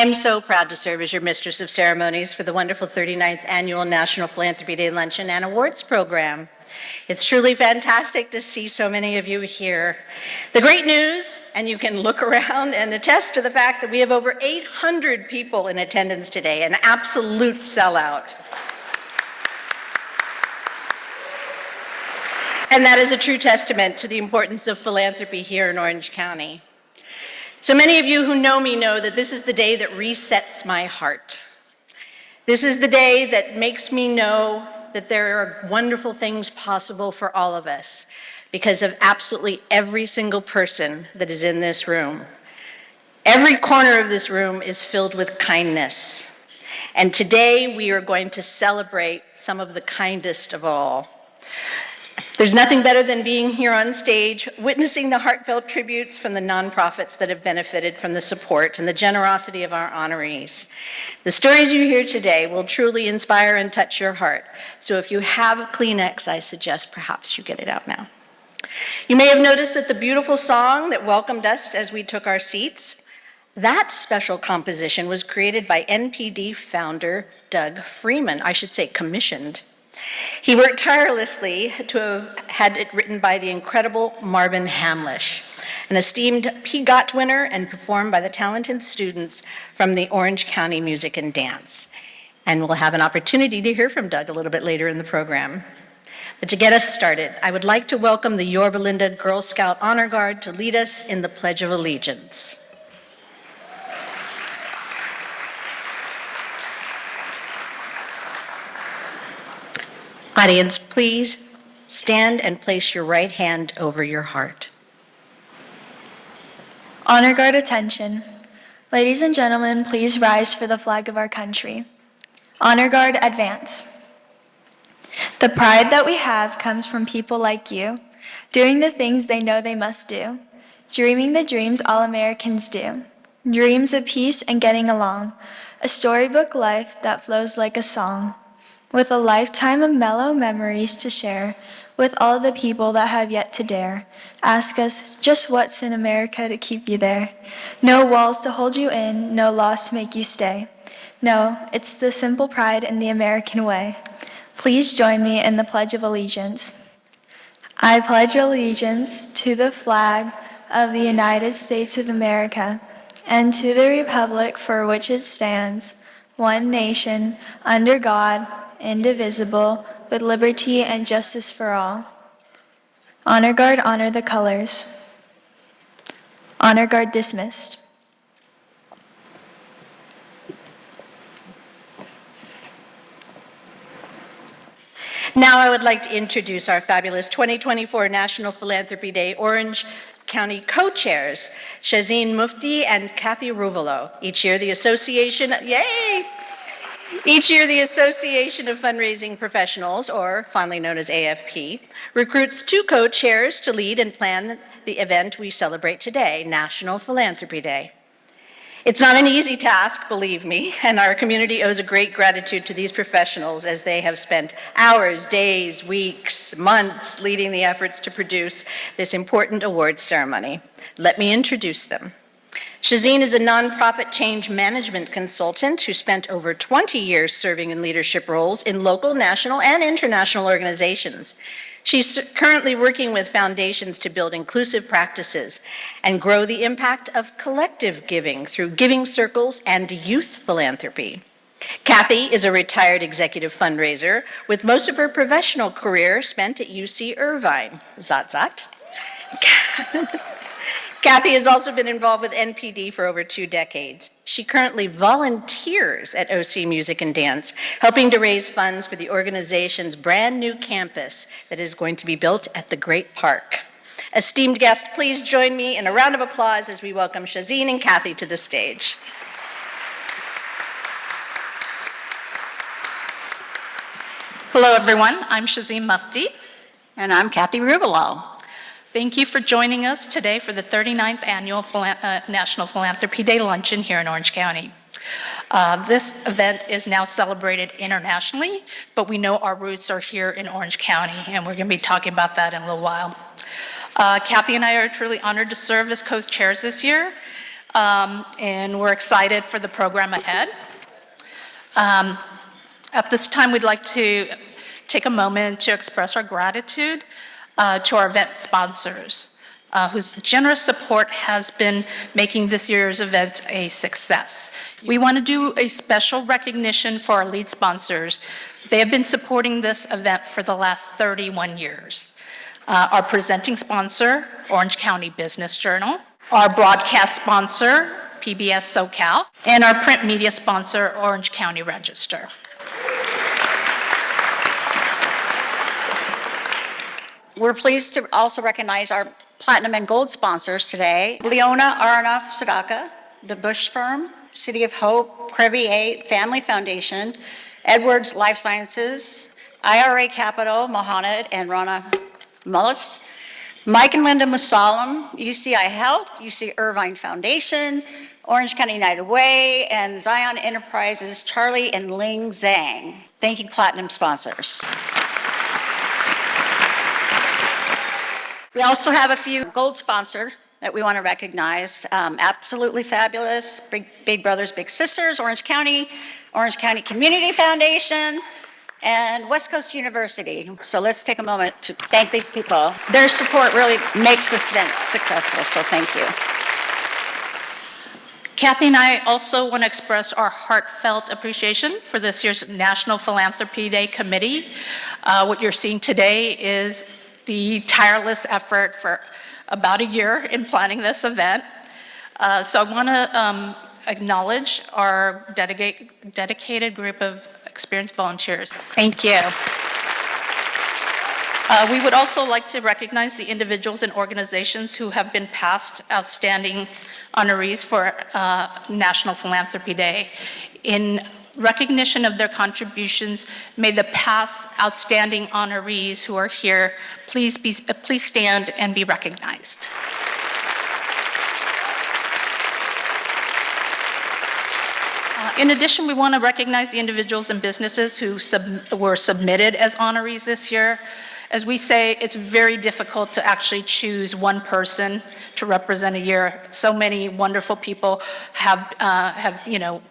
I'm so proud to serve as your Mistress of Ceremonies for the wonderful 39th Annual National Philanthropy Day Luncheon and Awards Program. It's truly fantastic to see so many of you here. The great news, and you can look around and attest to the fact that we have over 800 people in attendance today, an absolute sellout. And that is a true testament to the importance of philanthropy here in Orange County. So many of you who know me know that this is the day that resets my heart. This is the day that makes me know that there are wonderful things possible for all of us because of absolutely every single person that is in this room. Every corner of this room is filled with kindness. And today we are going to celebrate some of the kindest of all. There's nothing better than being here on stage, witnessing the heartfelt tributes from the nonprofits that have benefited from the support and the generosity of our honorees. The stories you hear today will truly inspire and touch your heart. So if you have a Kleenex, I suggest perhaps you get it out now. You may have noticed that the beautiful song that welcomed us as we took our seats, that special composition was created by NPD founder Doug Freeman, I should say commissioned. He worked tirelessly to have had it written by the incredible Marvin Hamlish, an esteemed PGOT winner and performed by the talented students from the Orange County Music and Dance. And we'll have an opportunity to hear from Doug a little bit later in the program. But to get us started, I would like to welcome the Yorba Linda Girl Scout Honor Guard to lead us in the Pledge of Allegiance. Audience, please stand and place your right hand over your heart. Honor Guard attention. Ladies and gentlemen, please rise for the flag of our country. Honor Guard advance. The pride that we have comes from people like you, doing the things they know they must do, dreaming the dreams all Americans do, dreams of peace and getting along, a storybook life that flows like a song. With a lifetime of mellow memories to share with all the people that have yet to dare. Ask us just what's in America to keep you there. No walls to hold you in, no laws to make you stay. No, it's the simple pride in the American way. Please join me in the Pledge of Allegiance. I pledge allegiance to the flag of the United States of America and to the republic for which it stands, one nation, under God, indivisible, with liberty and justice for all. Honor Guard, honor the colors. Honor Guard dismissed. Now I would like to introduce our fabulous 2024 National Philanthropy Day Orange County co-chairs, Shazeen Mufti and Kathy Ruvalo. Each year the Association of Fundraising Professionals, or fondly known as AFP, recruits two co-chairs to lead and plan the event we celebrate today, National Philanthropy Day. It's not an easy task, believe me, and our community owes a great gratitude to these professionals as they have spent hours, days, weeks, months leading the efforts to produce this important awards ceremony. Let me introduce them. Shazeen is a nonprofit change management consultant who spent over 20 years serving in leadership roles in local, national, and international organizations. She's currently working with foundations to build inclusive practices and grow the impact of collective giving through giving circles and youth philanthropy. Kathy is a retired executive fundraiser with most of her professional career spent at UC Irvine. Zot, zot. Kathy has also been involved with NPD for over 2 decades. She currently volunteers at OC Music and Dance, helping to raise funds for the organization's brand new campus that is going to be built at the Great Park. Esteemed guests, please join me in a round of applause as we welcome Shazeen and Kathy to the stage. Hello, everyone. I'm Shazeen Mufti. And I'm Kathy Rubelo. Thank you for joining us today for the 39th Annual National Philanthropy Day Luncheon here in Orange County. This event is now celebrated internationally, but we know our roots are here in Orange County, and we're going to be talking about that in a little while. Kathy and I are truly honored to serve as co-chairs this year. and we're excited for the program ahead. At this time, we'd like to take a moment to express our gratitude to our event sponsors, whose generous support has been making this year's event a success. We want to do a special recognition for our lead sponsors. They have been supporting this event for the last 31 years. Our presenting sponsor, Orange County Business Journal, our broadcast sponsor, PBS SoCal, and our print media sponsor, Orange County Register. We're pleased to also recognize our platinum and gold sponsors today: Leona Aronoff Sadaka, the Bush Firm, City of Hope, Privy 8, Family Foundation, Edwards Life Sciences, IRA Capital, Mohamed and Rana Mullis, Mike and Linda Musalam, UCI Health, UC Irvine Foundation, Orange County United Way, and Zion Enterprises, Charlie and Ling Zhang. Thank you, platinum sponsors. We also have a few gold sponsors that we want to recognize. Absolutely Fabulous, Big Brothers Big Sisters, Orange County Community Foundation, and West Coast University. So let's take a moment to thank these people. Their support really makes this event successful, so thank you. Kathy and I also want to express our heartfelt appreciation for this year's National Philanthropy Day Committee. What you're seeing today is the tireless effort for about a year in planning this event. So I want to acknowledge our dedicated group of experienced volunteers. Thank you. We would also like to recognize the individuals and organizations who have been past Outstanding Honorees for National Philanthropy Day. In recognition of their contributions, may the past Outstanding Honorees who are here please stand and be recognized. In addition, we want to recognize the individuals and businesses who were submitted as honorees this year. As we say, it's very difficult to actually choose one person to represent a year. So many wonderful people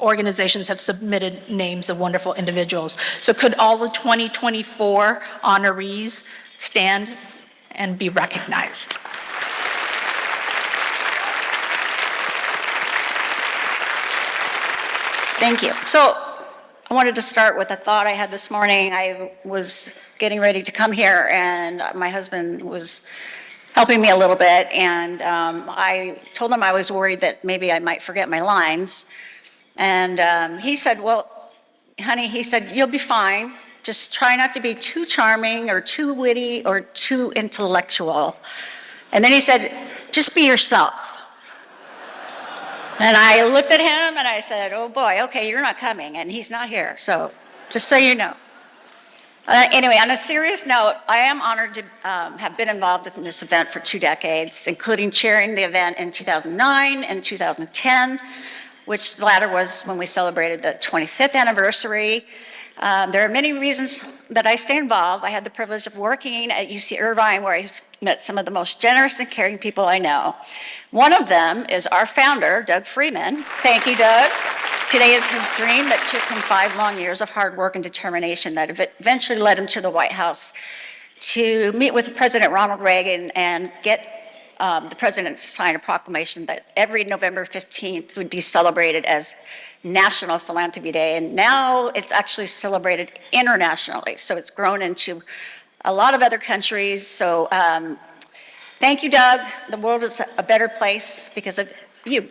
organizations have submitted names of wonderful individuals. So could all the 2024 honorees stand and be recognized? Thank you. So I wanted to start with a thought I had this morning. I was getting ready to come here, and my husband was helping me a little bit, and I told him I was worried that maybe I might forget my lines. And he said, well, honey, he said, you'll be fine. Just try not to be too charming or too witty or too intellectual. And then he said, just be yourself. And I looked at him and I said, oh boy, okay, you're not coming, and he's not here, so just so you know. Anyway, on a serious note, I am honored to have been involved in this event for 2 decades, including chairing the event in 2009 and 2010, which the latter was when we celebrated the 25th anniversary. There are many reasons that I stay involved. I had the privilege of working at UC Irvine, where I met some of the most generous and caring people I know. One of them is our founder, Doug Freeman. Thank you, Doug. Today is his dream that took him 5 long years of hard work and determination that eventually led him to the White House to meet with President Ronald Reagan and get the president to sign a proclamation that every November 15th would be celebrated as National Philanthropy Day. And now it's actually celebrated internationally. So it's grown into a lot of other countries. So thank you, Doug. The world is a better place because of you.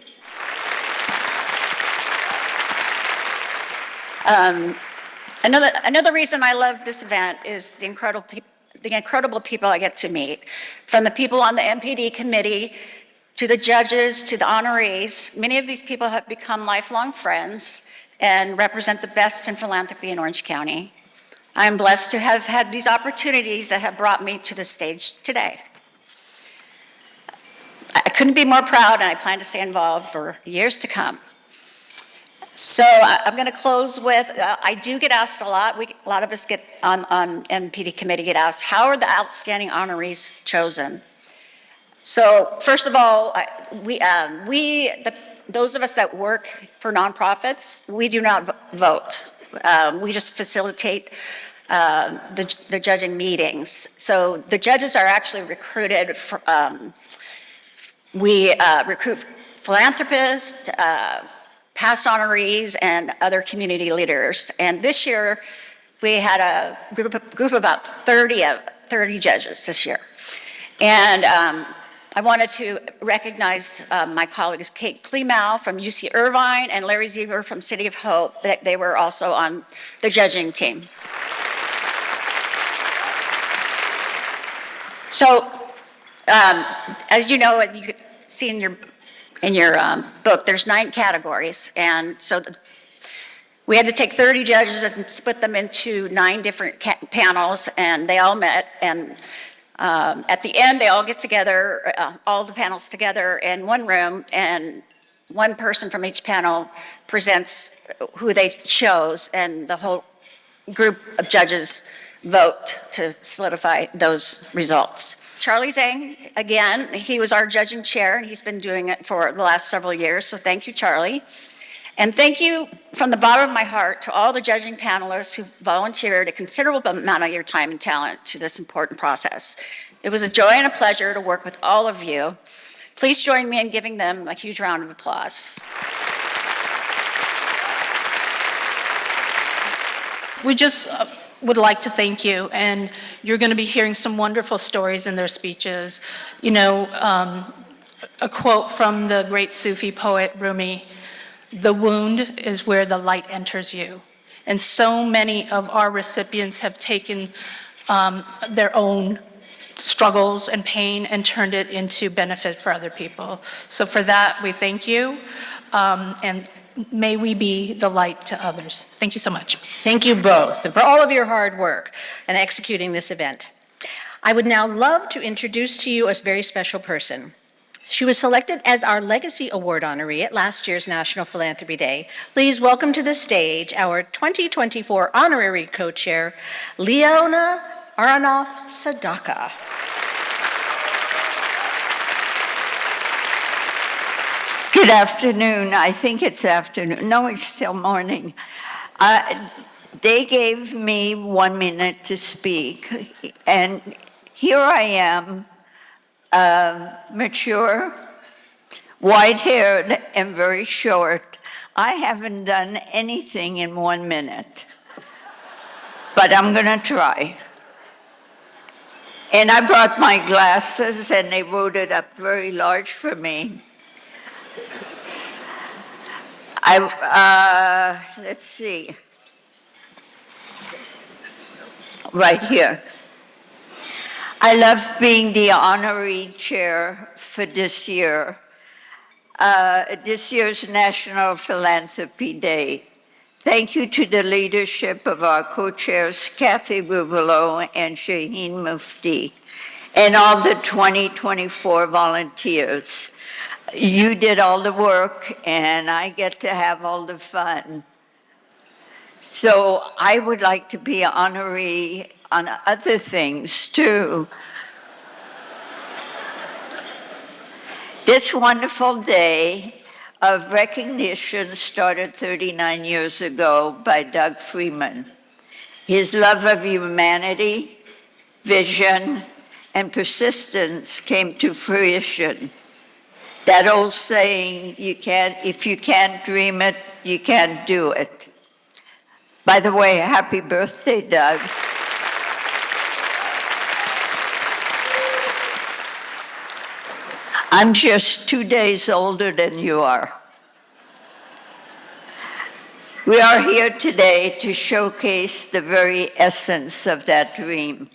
Another reason I love this event is the incredible people I get to meet. From the people on the MPD committee, to the judges, to the honorees. Many of these people have become lifelong friends and represent the best in philanthropy in Orange County. I'm blessed to have had these opportunities that have brought me to this stage today. I couldn't be more proud, and I plan to stay involved for years to come. So I'm going to close with, I do get asked a lot. A lot of us get on MPD committee get asked, how are the outstanding honorees chosen? So first of all, the those of us that work for nonprofits, we do not vote. We just facilitate the judging meetings. So the judges are actually recruited. We recruit philanthropists, past honorees, and other community leaders. And this year, we had a group of about 30 judges this year. And I wanted to recognize my colleagues, Kate Klimau from UC Irvine and Larry Zieber from City of Hope, that they were also on the judging team. So, as you know, and you could see in your book, there's 9 categories, and so we had to take 30 judges and split them into 9 different panels, and they all met, and at the end, they all get together, all the panels together in one room, and one person from each panel presents who they chose, and the whole group of judges vote to solidify those results. Charlie Zhang, again, he was our judging chair, and he's been doing it for the last several years, so thank you, Charlie. And thank you from the bottom of my heart to all the judging panelists who volunteered a considerable amount of your time and talent to this important process. It was a joy and a pleasure to work with all of you. Please join me in giving them a huge round of applause. We just would like to thank you, and you're going to be hearing some wonderful stories in their speeches. You know, a quote from the great Sufi poet Rumi, "The wound is where the light enters you." And so many of our recipients have taken their own struggles and pain and turned it into benefit for other people. So for that, we thank you, and may we be the light to others. Thank you so much. Thank you both, and for all of your hard work in executing this event. I would now love to introduce to you a very special person. She was selected as our Legacy Award honoree at last year's National Philanthropy Day. Please welcome to the stage our 2024 honorary co-chair, Leona Aronoff Sadaka. Good afternoon. I think it's afternoon. No, it's still morning. They gave me 1 minute to speak, and here I am, mature, white-haired, and very short. I haven't done anything in 1 minute, but I'm going to try. And I brought my glasses, and they wrote it up very large for me. Let's see. Right here. I love being the honorary chair for this year. This year's National Philanthropy Day. Thank you to the leadership of our co-chairs, Kathy Ruvalo and Shaheen Mufti, and all the 2024 volunteers. You did all the work, and I get to have all the fun. So I would like to be honoree on other things, too. This wonderful day of recognition started 39 years ago by Doug Freeman. His love of humanity, vision, and persistence came to fruition. That old saying, if you can't dream it, you can't do it. By the way, happy birthday, Doug. I'm just 2 days older than you are. We are here today to showcase the very essence of that dream.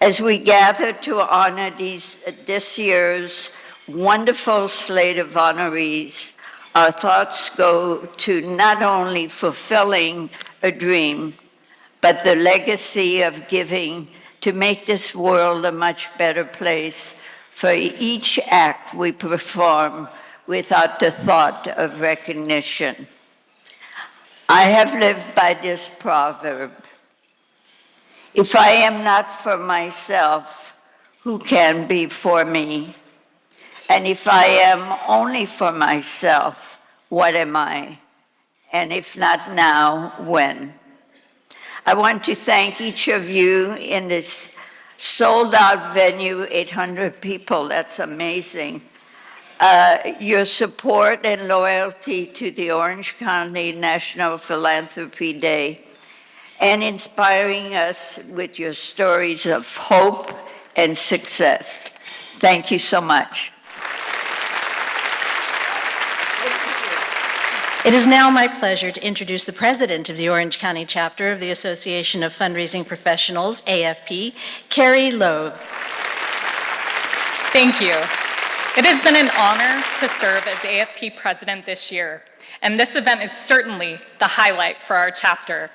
As we gather to honor this year's wonderful slate of honorees, our thoughts go to not only fulfilling a dream, but the legacy of giving to make this world a much better place for each act we perform without the thought of recognition. I have lived by this proverb: if I am not for myself, who can be for me? And if I am only for myself, what am I? And if not now, when? I want to thank each of you in this sold-out venue, 800 people, that's amazing. Your support and loyalty to the Orange County National Philanthropy Day, and inspiring us with your stories of hope and success. Thank you so much. It is now my pleasure to introduce the president of the Orange County chapter of the Association of Fundraising Professionals, AFP, Carrie Loeb. Thank you. It has been an honor to serve as AFP president this year, and this event is certainly the highlight for our chapter.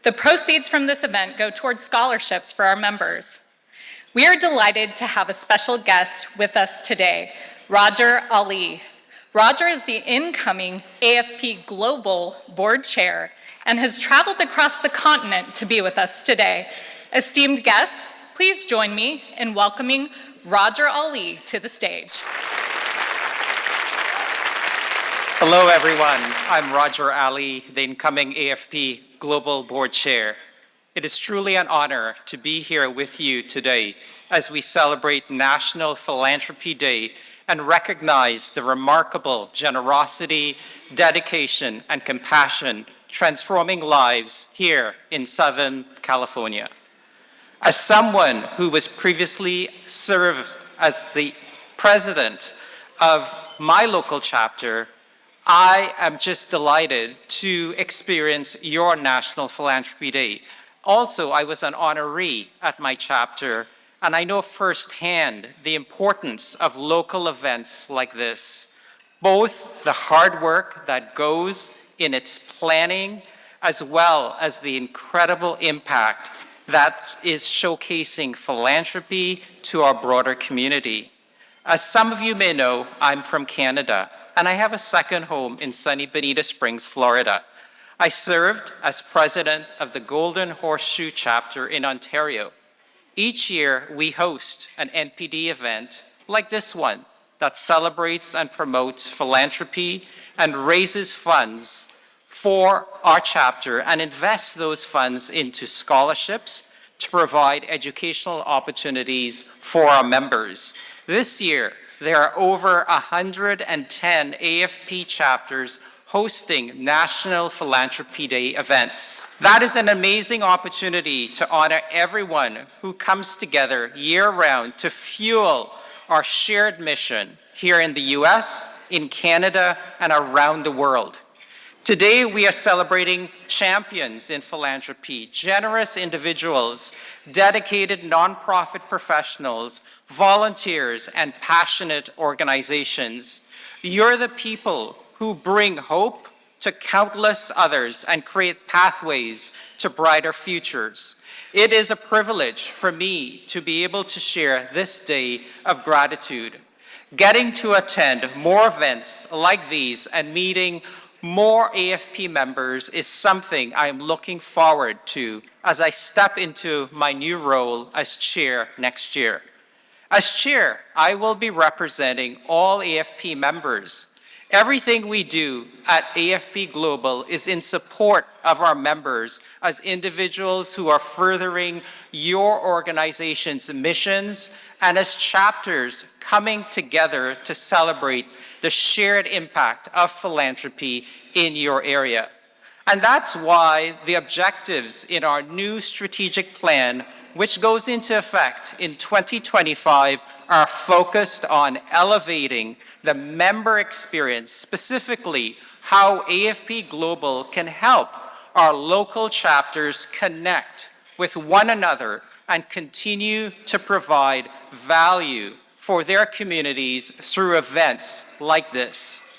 The proceeds from this event go towards scholarships for our members. We are delighted to have a special guest with us today, Roger Ali. Roger is the incoming AFP Global Board Chair and has traveled across the continent to be with us today. Esteemed guests, please join me in welcoming Roger Ali to the stage. Hello, everyone. I'm Roger Ali, the incoming AFP Global Board Chair. It is truly an honor to be here with you today as we celebrate National Philanthropy Day and recognize the remarkable generosity, dedication, and compassion transforming lives here in Southern California. As someone who was previously served as the president of my local chapter, I am just delighted to experience your National Philanthropy Day. Also, I was an honoree at my chapter, and I know firsthand the importance of local events like this, both the hard work that goes in its planning, as well as the incredible impact that is showcasing philanthropy to our broader community. As some of you may know, I'm from Canada, and I have a second home in sunny Bonita Springs, Florida. I served as president of the Golden Horseshoe chapter in Ontario. Each year, we host an NPD event like this one that celebrates and promotes philanthropy and raises funds for our chapter and invests those funds into scholarships to provide educational opportunities for our members. This year, there are over 110 AFP chapters hosting National Philanthropy Day events. That is an amazing opportunity to honor everyone who comes together year-round to fuel our shared mission here in the US, in Canada, and around the world. Today, we are celebrating champions in philanthropy, generous individuals, dedicated nonprofit professionals, volunteers, and passionate organizations. You're the people who bring hope to countless others and create pathways to brighter futures. It is a privilege for me to be able to share this day of gratitude. Getting to attend more events like these and meeting more AFP members is something I'm looking forward to as I step into my new role as chair next year. As chair, I will be representing all AFP members. Everything we do at AFP Global is in support of our members as individuals who are furthering your organization's missions and as chapters coming together to celebrate the shared impact of philanthropy in your area. And that's why the objectives in our new strategic plan, which goes into effect in 2025, are focused on elevating the member experience, specifically how AFP Global can help our local chapters connect with one another and continue to provide value for their communities through events like this.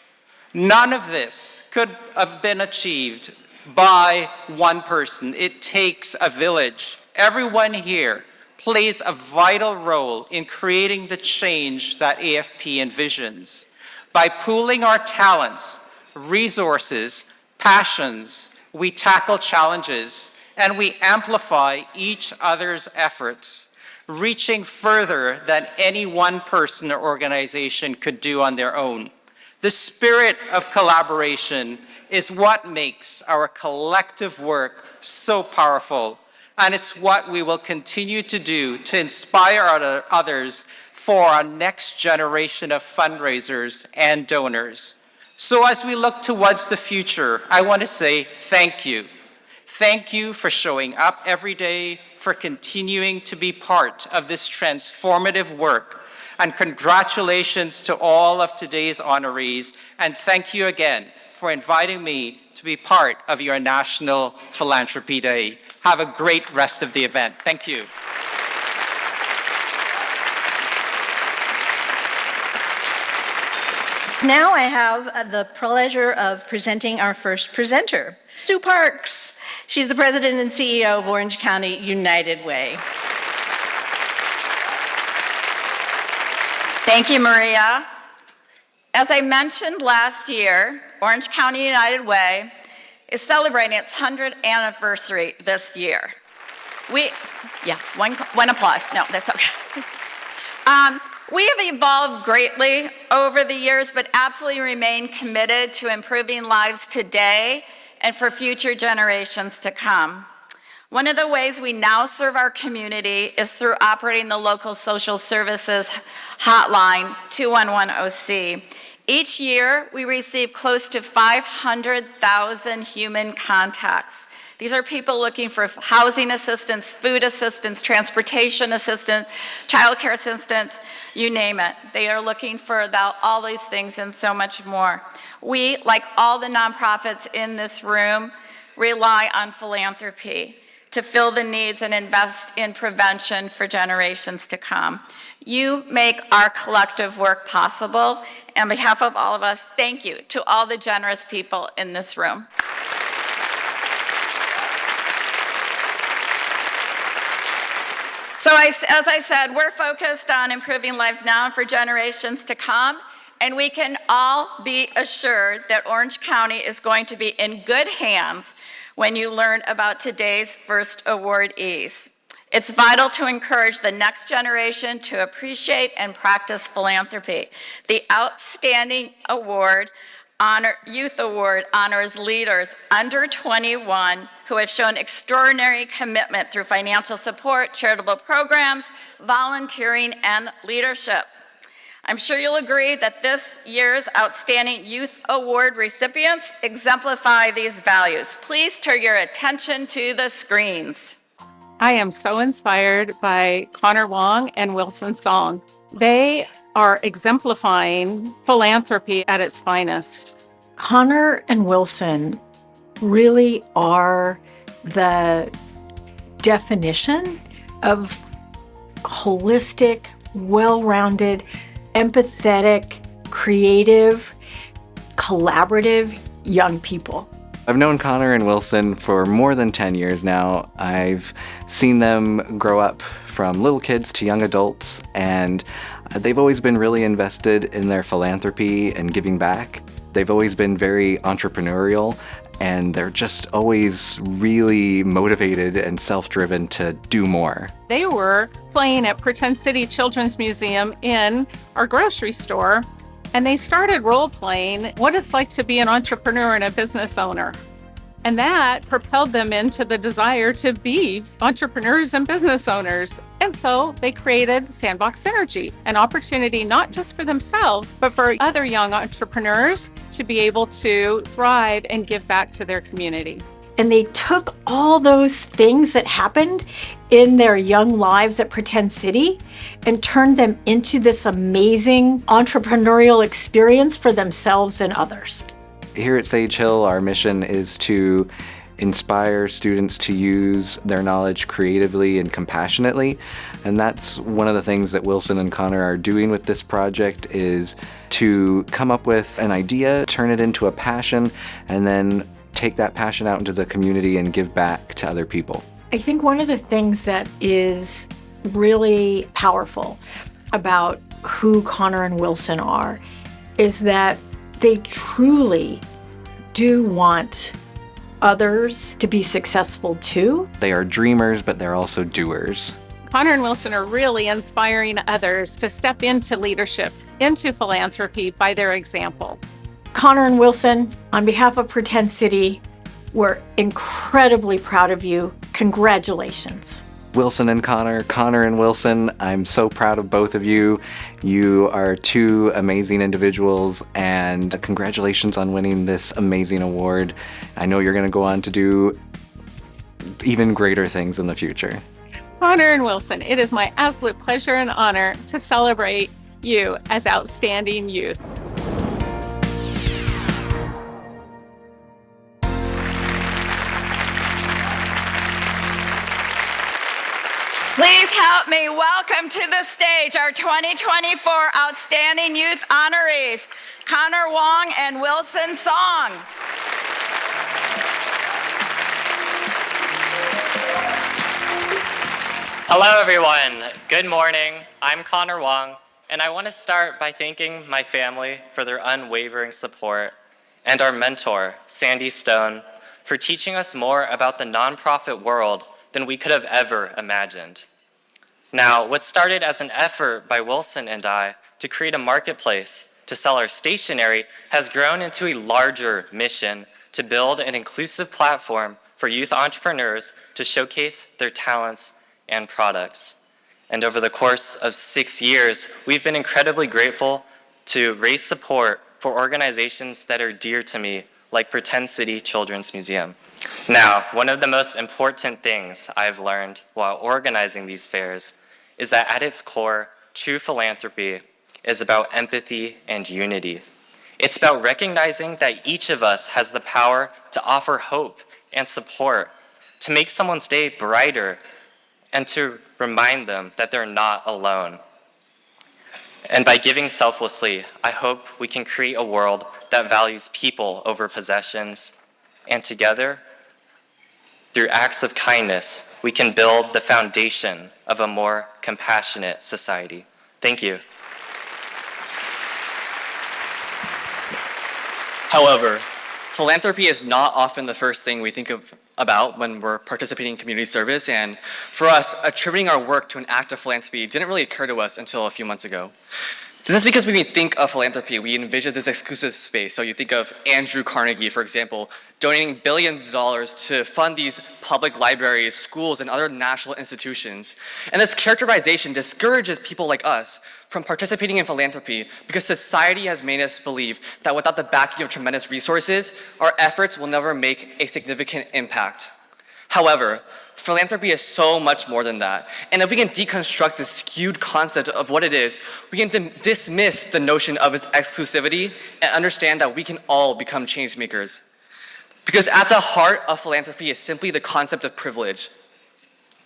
None of this could have been achieved by one person. It takes a village. Everyone here plays a vital role in creating the change that AFP envisions. By pooling our talents, resources, passions, we tackle challenges and we amplify each other's efforts. reaching further than any one person or organization could do on their own. The spirit of collaboration is what makes our collective work so powerful, and it's what we will continue to do to inspire others for our next generation of fundraisers and donors. So as we look towards the future, I want to say thank you. Thank you for showing up every day, for continuing to be part of this transformative work. And congratulations to all of today's honorees. And thank you again for inviting me to be part of your National Philanthropy Day. Have a great rest of the event. Thank you. Now I have the pleasure of presenting our first presenter, Sue Parks. She's the president and CEO of Orange County United Way. Thank you, Maria. As I mentioned last year, Orange County United Way is celebrating its 100th anniversary this year. One applause. No, that's okay. We have evolved greatly over the years, but absolutely remain committed to improving lives today and for future generations to come. One of the ways we now serve our community is through operating the local social services hotline 2110C. Each year, we receive close to 500,000 human contacts. These are people looking for housing assistance, food assistance, transportation assistance, childcare assistance, you name it. They are looking for all these things and so much more. We, like all the nonprofits in this room, rely on philanthropy to fill the needs and invest in prevention for generations to come. You make our collective work possible. On behalf of all of us, thank you to all the generous people in this room. So as I said, we're focused on improving lives now and for generations to come, and we can all be assured that Orange County is going to be in good hands when you learn about today's first awardees. It's vital to encourage the next generation to appreciate and practice philanthropy. The Outstanding Youth Award honors leaders under 21 who have shown extraordinary commitment through financial support, charitable programs, volunteering, and leadership. I'm sure you'll agree that this year's Outstanding Youth Award recipients exemplify these values. Please turn your attention to the screens. I am so inspired by Connor Wong and Wilson Song. They are exemplifying philanthropy at its finest. Connor and Wilson really are the definition of holistic, well-rounded, empathetic, creative, collaborative young people. I've known Connor and Wilson for more than 10 years now. I've seen them grow up from little kids to young adults, and they've always been really invested in their philanthropy and giving back. They've always been very entrepreneurial, and they're just always really motivated and self-driven to do more. They were playing at Pretend City Children's Museum in our grocery store, and they started role-playing what it's like to be an entrepreneur and a business owner. And that propelled them into the desire to be entrepreneurs and business owners. And so they created Sandbox Synergy, an opportunity not just for themselves, but for other young entrepreneurs to be able to thrive and give back to their community. And they took all those things that happened in their young lives at Pretend City and turned them into this amazing entrepreneurial experience for themselves and others. Here at Sage Hill, our mission is to inspire students to use their knowledge creatively and compassionately. And that's one of the things that Wilson and Connor are doing with this project, is to come up with an idea, turn it into a passion, and then take that passion out into the community and give back to other people. I think one of the things that is really powerful about who Connor and Wilson are is that they truly do want others to be successful too. They are dreamers, but they're also doers. Connor and Wilson are really inspiring others to step into leadership, into philanthropy by their example. Connor and Wilson, on behalf of Pretend City, we're incredibly proud of you. Congratulations. Wilson and Connor, Connor and Wilson, I'm so proud of both of you. You are two amazing individuals, and congratulations on winning this amazing award. I know you're going to go on to do even greater things in the future. Connor and Wilson, it is my absolute pleasure and honor to celebrate you as outstanding youth. Please help me welcome to the stage our 2024 Outstanding Youth Honorees, Connor Wong and Wilson Song. Hello everyone, good morning. I'm Connor Wong, and I want to start by thanking my family for their unwavering support and our mentor, Sandy Stone, for teaching us more about the nonprofit world than we could have ever imagined. Now, what started as an effort by Wilson and I to create a marketplace to sell our stationery has grown into a larger mission to build an inclusive platform for youth entrepreneurs to showcase their talents and products. And over the course of 6 years, we've been incredibly grateful to raise support for organizations that are dear to me, like Pretend City Children's Museum. Now, one of the most important things I've learned while organizing these fairs is that at its core, true philanthropy is about empathy and unity. It's about recognizing that each of us has the power to offer hope and support, to make someone's day brighter, and to remind them that they're not alone. And by giving selflessly, I hope we can create a world that values people over possessions, and together, through acts of kindness, we can build the foundation of a more compassionate society. Thank you. However, philanthropy is not often the first thing we think about when we're participating in community service, and for us, attributing our work to an act of philanthropy didn't really occur to us until a few months ago. This is because when we think of philanthropy, we envision this exclusive space. So you think of Andrew Carnegie, for example, donating billions of dollars to fund these public libraries, schools, and other national institutions. And this characterization discourages people like us from participating in philanthropy because society has made us believe that without the backing of tremendous resources, our efforts will never make a significant impact. However, philanthropy is so much more than that. And if we can deconstruct this skewed concept of what it is, we can dismiss the notion of its exclusivity and understand that we can all become change makers. Because at the heart of philanthropy is simply the concept of privilege.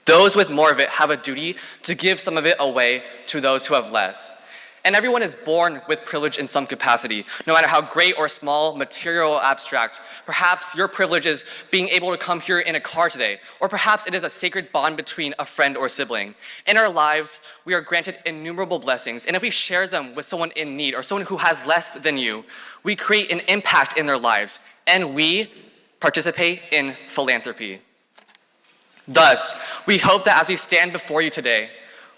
Those with more of it have a duty to give some of it away to those who have less. And everyone is born with privilege in some capacity, no matter how great or small, material or abstract. Perhaps your privilege is being able to come here in a car today, or perhaps it is a sacred bond between a friend or sibling. In our lives, we are granted innumerable blessings, and if we share them with someone in need or someone who has less than you, we create an impact in their lives, and we participate in philanthropy. Thus, we hope that as we stand before you today,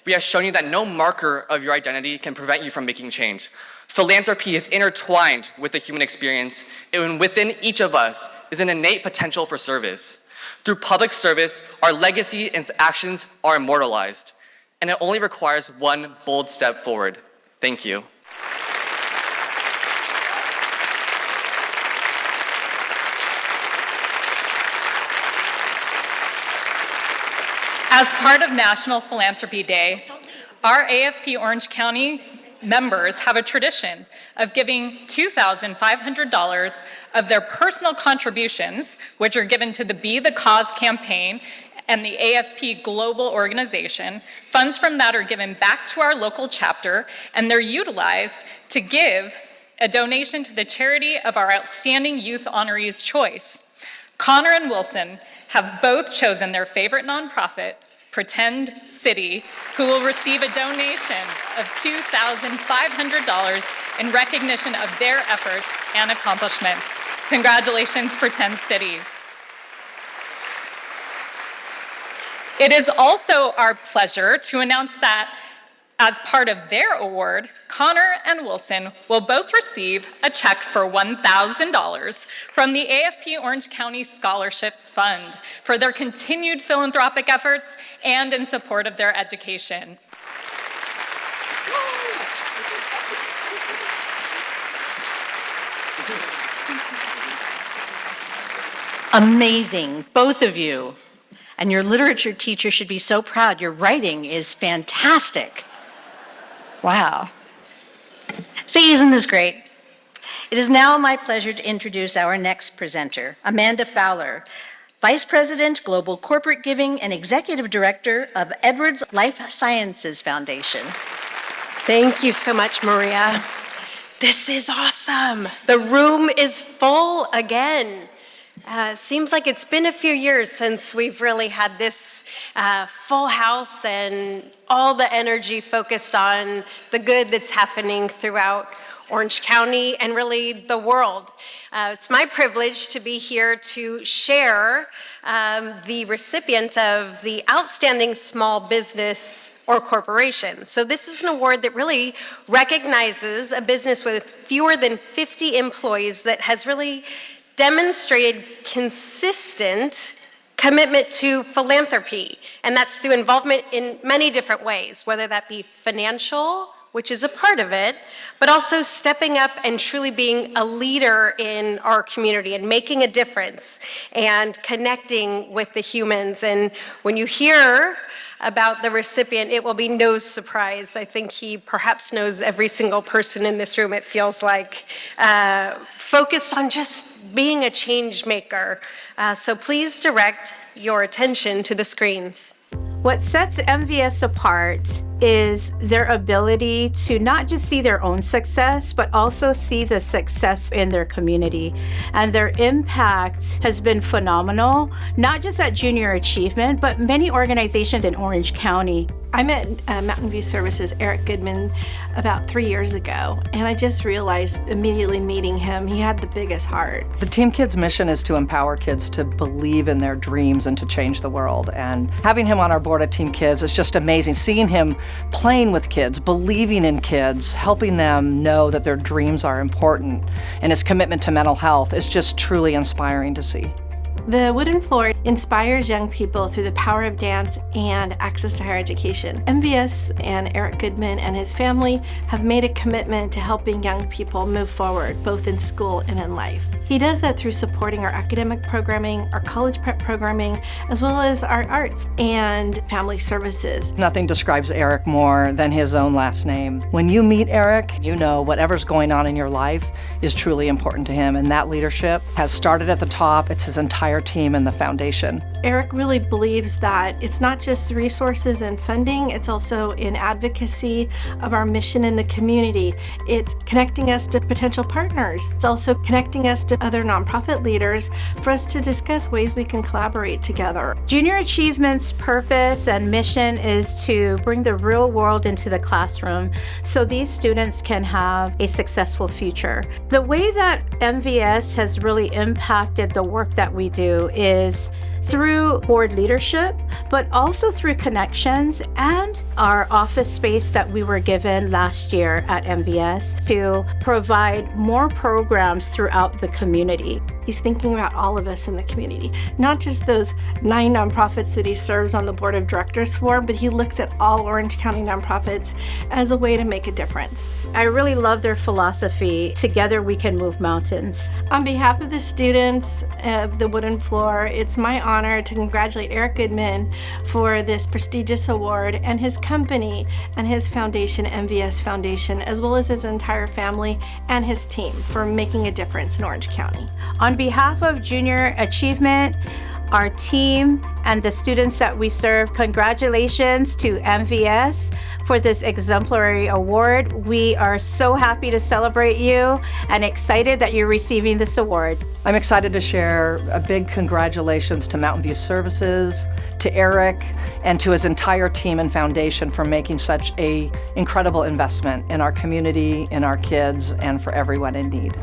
we have shown you that no marker of your identity can prevent you from making change. Philanthropy is intertwined with the human experience, and within each of us is an innate potential for service. Through public service, our legacy and actions are immortalized, and it only requires one bold step forward. Thank you. As part of National Philanthropy Day, our AFP Orange County members have a tradition of giving $2,500 of their personal contributions, which are given to the Be the Cause campaign and the AFP Global Organization. Funds from that are given back to our local chapter, and they're utilized to give a donation to the charity of our Outstanding Youth Honorees choice. Connor and Wilson have both chosen their favorite nonprofit, Pretend City, who will receive a donation of $2,500 in recognition of their efforts and accomplishments. Congratulations, Pretend City. It is also our pleasure to announce that as part of their award, Connor and Wilson will both receive a check for $1,000 from the AFP Orange County Scholarship Fund for their continued philanthropic efforts and in support of their education. Amazing, both of you. And your literature teacher should be so proud. Your writing is fantastic. Wow. See, isn't this great? It is now my pleasure to introduce our next presenter, Amanda Fowler, Vice President, Global Corporate Giving and Executive Director of Edwards Life Sciences Foundation. Thank you so much, Maria. This is awesome. The room is full again. Seems like it's been a few years since we've really had this full house and all the energy focused on the good that's happening throughout Orange County and really the world. It's my privilege to be here to share the recipient of the Outstanding Small Business or Corporation. So this is an award that really recognizes a business with fewer than 50 employees that has really demonstrated consistent commitment to philanthropy, and that's through involvement in many different ways, whether that be financial, which is a part of it, but also stepping up and truly being a leader in our community and making a difference and connecting with the humans. And when you hear about the recipient, it will be no surprise. I think he perhaps knows every single person in this room, it feels like, focused on just being a change maker. So please direct your attention to the screens. What sets MVS apart is their ability to not just see their own success, but also see the success in their community. And their impact has been phenomenal, not just at Junior Achievement, but many organizations in Orange County. I met Mountain View Services' Eric Goodman about 3 years ago, and I just realized immediately meeting him, he had the biggest heart. The Team Kids mission is to empower kids to believe in their dreams and to change the world. And having him on our board at Team Kids is just amazing. Seeing him playing with kids, believing in kids, helping them know that their dreams are important, and his commitment to mental health is just truly inspiring to see. The Wooden Floor inspires young people through the power of dance and access to higher education. MVS and Eric Goodman and his family have made a commitment to helping young people move forward, both in school and in life. He does that through supporting our academic programming, our college prep programming, as well as our arts and family services. Nothing describes Eric more than his own last name. When you meet Eric, you know whatever's going on in your life is truly important to him, and that leadership has started at the top. It's his entire team and the foundation. Eric really believes that it's not just resources and funding, it's also in advocacy of our mission in the community. It's connecting us to potential partners. It's also connecting us to other nonprofit leaders for us to discuss ways we can collaborate together. Junior Achievement's purpose and mission is to bring the real world into the classroom so these students can have a successful future. The way that MVS has really impacted the work that we do is through board leadership, but also through connections and our office space that we were given last year at MVS to provide more programs throughout the community. He's thinking about all of us in the community, not just those 9 nonprofits that he serves on the board of directors for, but he looks at all Orange County nonprofits as a way to make a difference. I really love their philosophy, together we can move mountains. On behalf of the students of the Wooden Floor, it's my honor to congratulate Eric Goodman for this prestigious award and his company and his foundation, MVS Foundation, as well as his entire family and his team for making a difference in Orange County. On behalf of Junior Achievement, our team, and the students that we serve, congratulations to MVS for this exemplary award. We are so happy to celebrate you and excited that you're receiving this award. I'm excited to share a big congratulations to Mountain View Services, to Eric, and to his entire team and foundation for making such an incredible investment in our community, in our kids, and for everyone in need.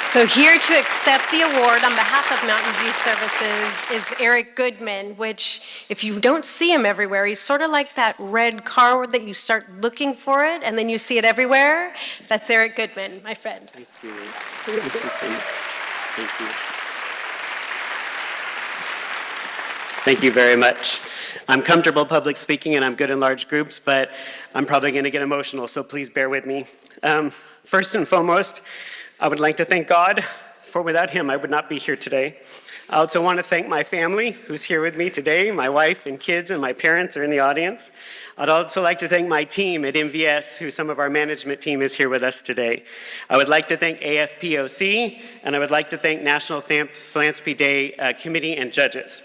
So here to accept the award on behalf of Mountain View Services is Eric Goodman, which if you don't see him everywhere, he's sort of like that red car that you start looking for it and then you see it everywhere. That's Eric Goodman, my friend. Thank you. Thank you. Thank you very much. I'm comfortable public speaking and I'm good in large groups, but I'm probably going to get emotional, so please bear with me. First and foremost, I would like to thank God, for without him I would not be here today. I also want to thank my family who's here with me today. My wife and kids and my parents are in the audience. I'd also like to thank my team at MVS, who some of our management team is here with us today. I would like to thank AFPOC, and I would like to thank National Philanthropy Day committee and judges.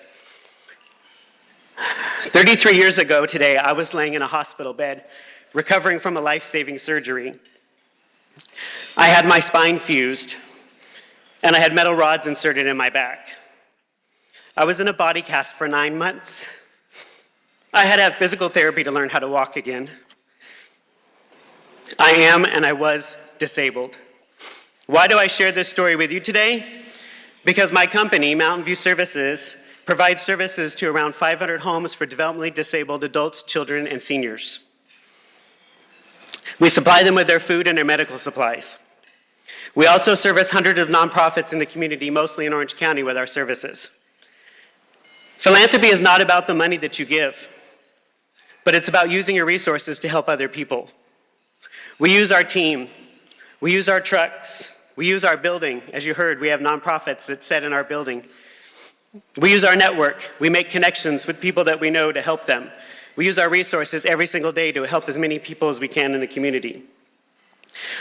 33 years ago today, I was laying in a hospital bed, recovering from a life-saving surgery. I had my spine fused, and I had metal rods inserted in my back. I was in a body cast for 9 months. I had to have physical therapy to learn how to walk again. I am and I was disabled. Why do I share this story with you today? Because my company, Mountain View Services, provides services to around 500 homes for developmentally disabled adults, children, and seniors. We supply them with their food and their medical supplies. We also service hundreds of nonprofits in the community, mostly in Orange County, with our services. Philanthropy is not about the money that you give, but it's about using your resources to help other people. We use our team, we use our trucks, we use our building. As you heard, we have nonprofits that sit in our building. We use our network. We make connections with people that we know to help them. We use our resources every single day to help as many people as we can in the community.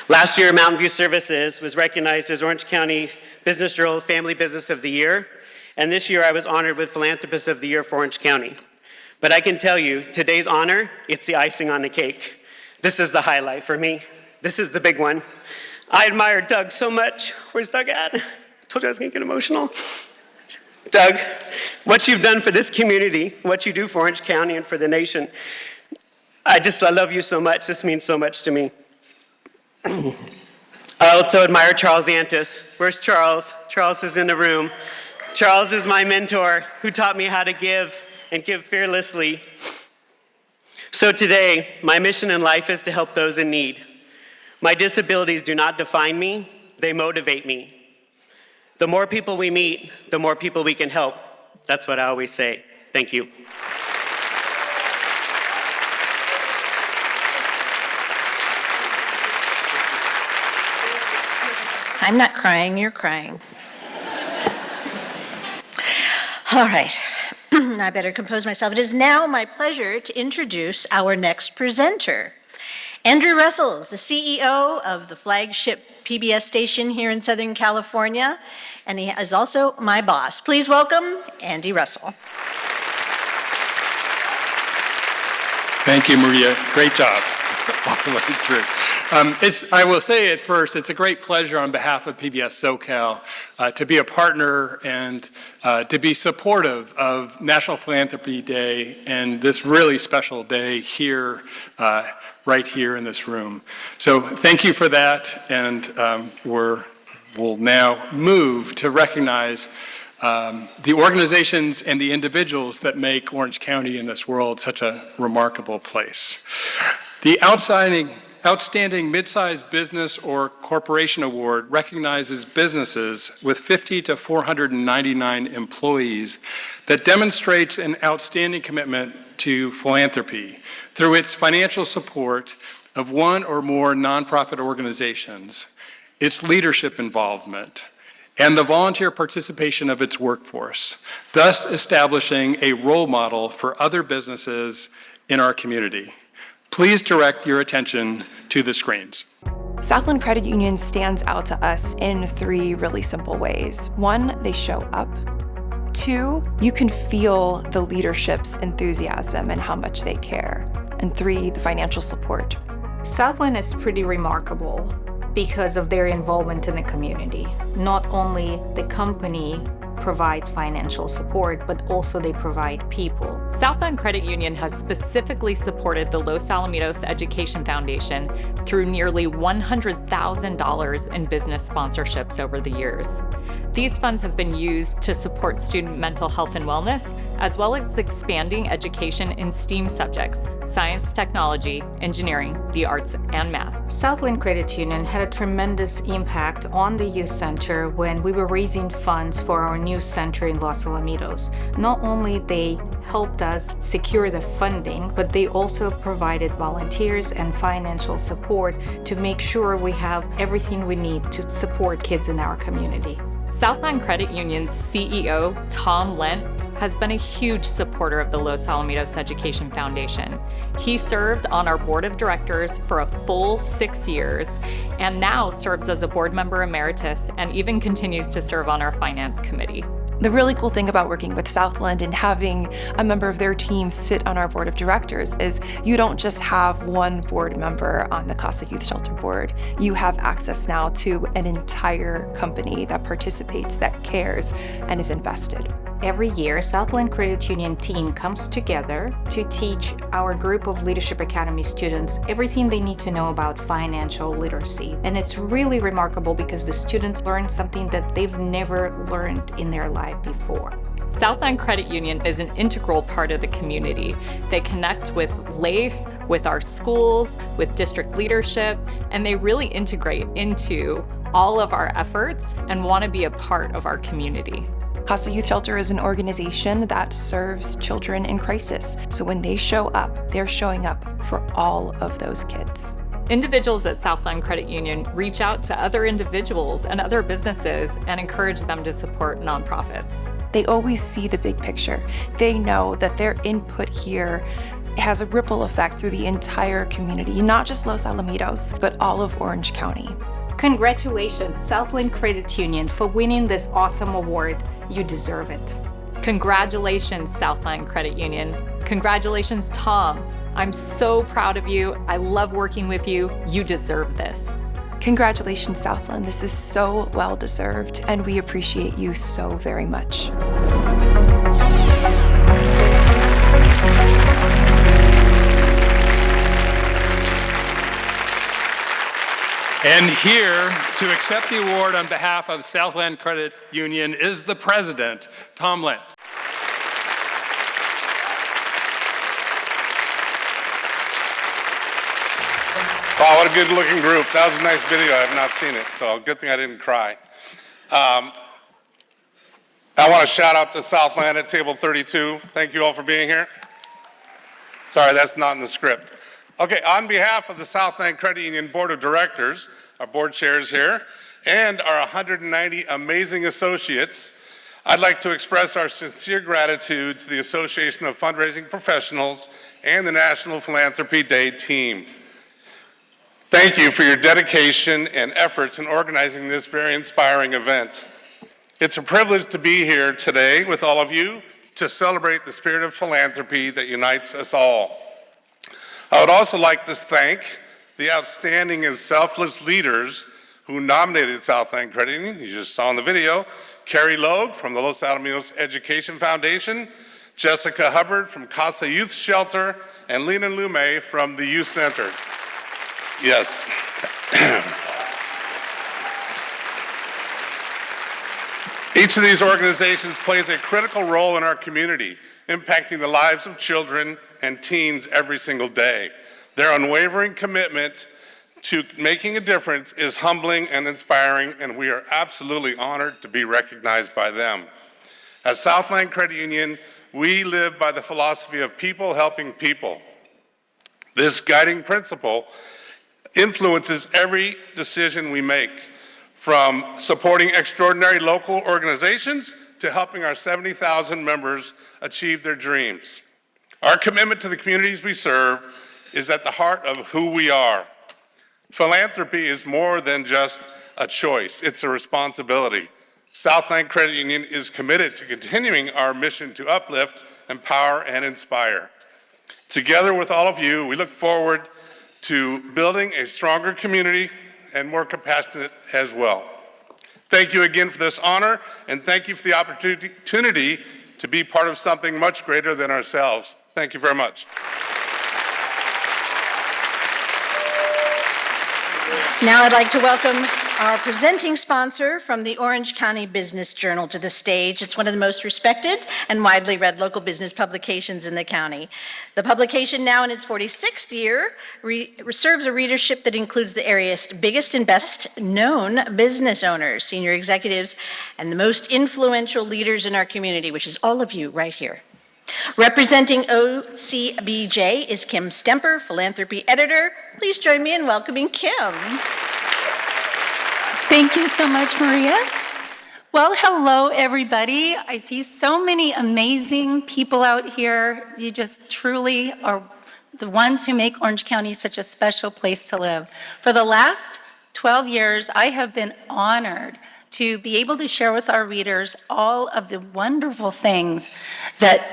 Last year, Mountain View Services was recognized as Orange County Business Journal Family Business of the Year, and this year I was honored with Philanthropist of the Year for Orange County. But I can tell you, today's honor, it's the icing on the cake. This is the highlight for me. This is the big one. I admire Doug so much. Where's Doug at? I told you I was gonna get emotional. Doug, what you've done for this community, what you do for Orange County and for the nation, I love you so much. This means so much to me. I also admire Charles Antis. Where's Charles? Charles is in the room. Charles is my mentor who taught me how to give and give fearlessly. So today, my mission in life is to help those in need. My disabilities do not define me, they motivate me. The more people we meet, the more people we can help. That's what I always say. Thank you. I'm not crying, you're crying. All right, I better compose myself. It is now my pleasure to introduce our next presenter. Andrew Russell is the CEO of the flagship PBS station here in Southern California, and he is also my boss. Please welcome Andy Russell. Thank you, Maria. Great job. All the way through. I will say at first, it's a great pleasure on behalf of PBS SoCal to be a partner and to be supportive of National Philanthropy Day and this really special day here, right here in this room. So thank you for that, and we'll now move to recognize the organizations and the individuals that make Orange County in this world such a remarkable place. The Outstanding Mid-Sized Business or Corporation Award recognizes businesses with 50 to 499 employees that demonstrates an outstanding commitment to philanthropy through its financial support of one or more nonprofit organizations, its leadership involvement, and the volunteer participation of its workforce, thus establishing a role model for other businesses in our community. Please direct your attention to the screens. Southland Credit Union stands out to us in 3 really simple ways. 1, they show up. 2, you can feel the leadership's enthusiasm and how much they care. And 3, the financial support. Southland is pretty remarkable because of their involvement in the community. Not only the company provides financial support, but also they provide people. Southland Credit Union has specifically supported the Los Alamitos Education Foundation through nearly $100,000 in business sponsorships over the years. These funds have been used to support student mental health and wellness, as well as expanding education in STEAM subjects, science, technology, engineering, the arts, and math. Southland Credit Union had a tremendous impact on the youth center when we were raising funds for our new center in Los Alamitos. Not only they helped us secure the funding, but they also provided volunteers and financial support to make sure we have everything we need to support kids in our community. Southland Credit Union's CEO, Tom Lent, has been a huge supporter of the Los Alamitos Education Foundation. He served on our board of directors for a full 6 years and now serves as a board member emeritus and even continues to serve on our finance committee. The really cool thing about working with Southland and having a member of their team sit on our board of directors is you don't just have one board member on the Casa Youth Shelter board. You have access now to an entire company that participates, that cares, and is invested. Every year, Southland Credit Union team comes together to teach our group of Leadership Academy students everything they need to know about financial literacy. And it's really remarkable because the students learn something that they've never learned in their life before. Southland Credit Union is an integral part of the community. They connect with LAIF, with our schools, with district leadership, and they really integrate into all of our efforts and want to be a part of our community. Casa Youth Shelter is an organization that serves children in crisis. So when they show up, they're showing up for all of those kids. Individuals at Southland Credit Union reach out to other individuals and other businesses and encourage them to support nonprofits. They always see the big picture. They know that their input here has a ripple effect through the entire community, not just Los Alamitos, but all of Orange County. Congratulations, Southland Credit Union, for winning this awesome award. You deserve it. Congratulations, Southland Credit Union. Congratulations, Tom. I'm so proud of you. I love working with you. You deserve this. Congratulations, Southland. This is so well deserved, and we appreciate you so very much. And here to accept the award on behalf of Southland Credit Union is the president, Tom Lent. Wow, what a good looking group. That was a nice video. I have not seen it, so good thing I didn't cry. I want to shout out to Southland at table 32. Thank you all for being here. Sorry, that's not in the script. Okay, on behalf of the Southland Credit Union Board of Directors, our board chairs here, and our 190 amazing associates, I'd like to express our sincere gratitude to the Association of Fundraising Professionals and the National Philanthropy Day team. Thank you for your dedication and efforts in organizing this very inspiring event. It's a privilege to be here today with all of you to celebrate the spirit of philanthropy that unites us all. I would also like to thank the outstanding and selfless leaders who nominated Southland Credit Union. You just saw in the video, Carrie Logue from the Los Alamitos Education Foundation, Jessica Hubbard from Casa Youth Shelter, and Lena Lume from the Youth Center. Yes. Each of these organizations plays a critical role in our community, impacting the lives of children and teens every single day. Their unwavering commitment to making a difference is humbling and inspiring, and we are absolutely honored to be recognized by them. As Southland Credit Union, we live by the philosophy of people helping people. This guiding principle influences every decision we make, from supporting extraordinary local organizations to helping our 70,000 members achieve their dreams. Our commitment to the communities we serve is at the heart of who we are. Philanthropy is more than just a choice, it's a responsibility. Southland Credit Union is committed to continuing our mission to uplift, empower, and inspire. Together with all of you, we look forward to building a stronger community and more compassionate as well. Thank you again for this honor, and thank you for the opportunity to be part of something much greater than ourselves. Thank you very much. Now I'd like to welcome our presenting sponsor from the Orange County Business Journal to the stage. It's one of the most respected and widely read local business publications in the county. The publication, now in its 46th year, serves a readership that includes the area's biggest and best known business owners, senior executives, and the most influential leaders in our community, which is all of you right here. Representing OCBJ is Kim Stemper, philanthropy editor. Please join me in welcoming Kim. Thank you so much, Maria. Well, hello, everybody. I see so many amazing people out here. You just truly are the ones who make Orange County such a special place to live. For the last 12 years, I have been honored to be able to share with our readers all of the wonderful things that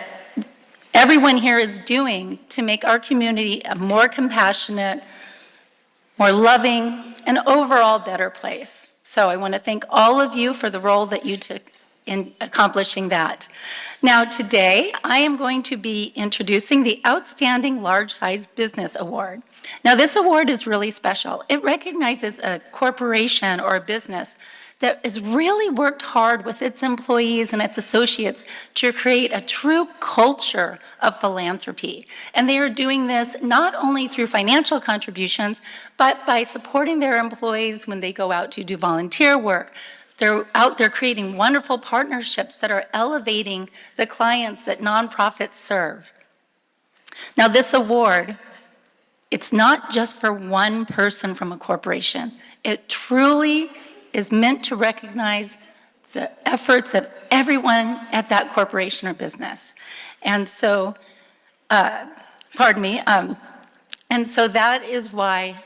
everyone here is doing to make our community a more compassionate, more loving, and overall better place. So I want to thank all of you for the role that you took in accomplishing that. Now today, I am going to be introducing the Outstanding Large-Size Business Award. Now this award is really special. It recognizes a corporation or a business that has really worked hard with its employees and its associates to create a true culture of philanthropy. And they are doing this not only through financial contributions, but by supporting their employees when they go out to do volunteer work. They're out there creating wonderful partnerships that are elevating the clients that nonprofits serve. Now this award, it's not just for one person from a corporation. It truly is meant to recognize the efforts of everyone at that corporation or business. And so, and so that is why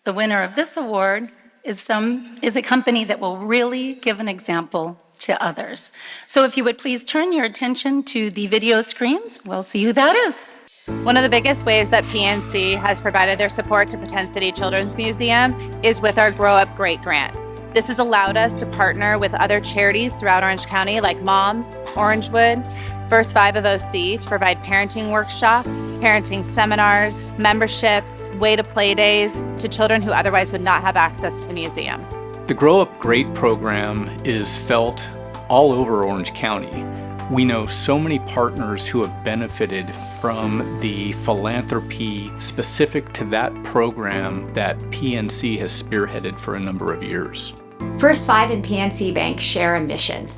the winner of this award is a company that will really give an example to others. So if you would please turn your attention to the video screens, we'll see who that is. One of the biggest ways that PNC has provided their support to Pretend City Children's Museum is with our Grow Up Great grant. This has allowed us to partner with other charities throughout Orange County like Moms, Orangewood, First Five of OC to provide parenting workshops, parenting seminars, memberships, way to play days to children who otherwise would not have access to the museum. The Grow Up Great program is felt all over Orange County. We know so many partners who have benefited from the philanthropy specific to that program that PNC has spearheaded for a number of years. First Five and PNC Bank share a mission.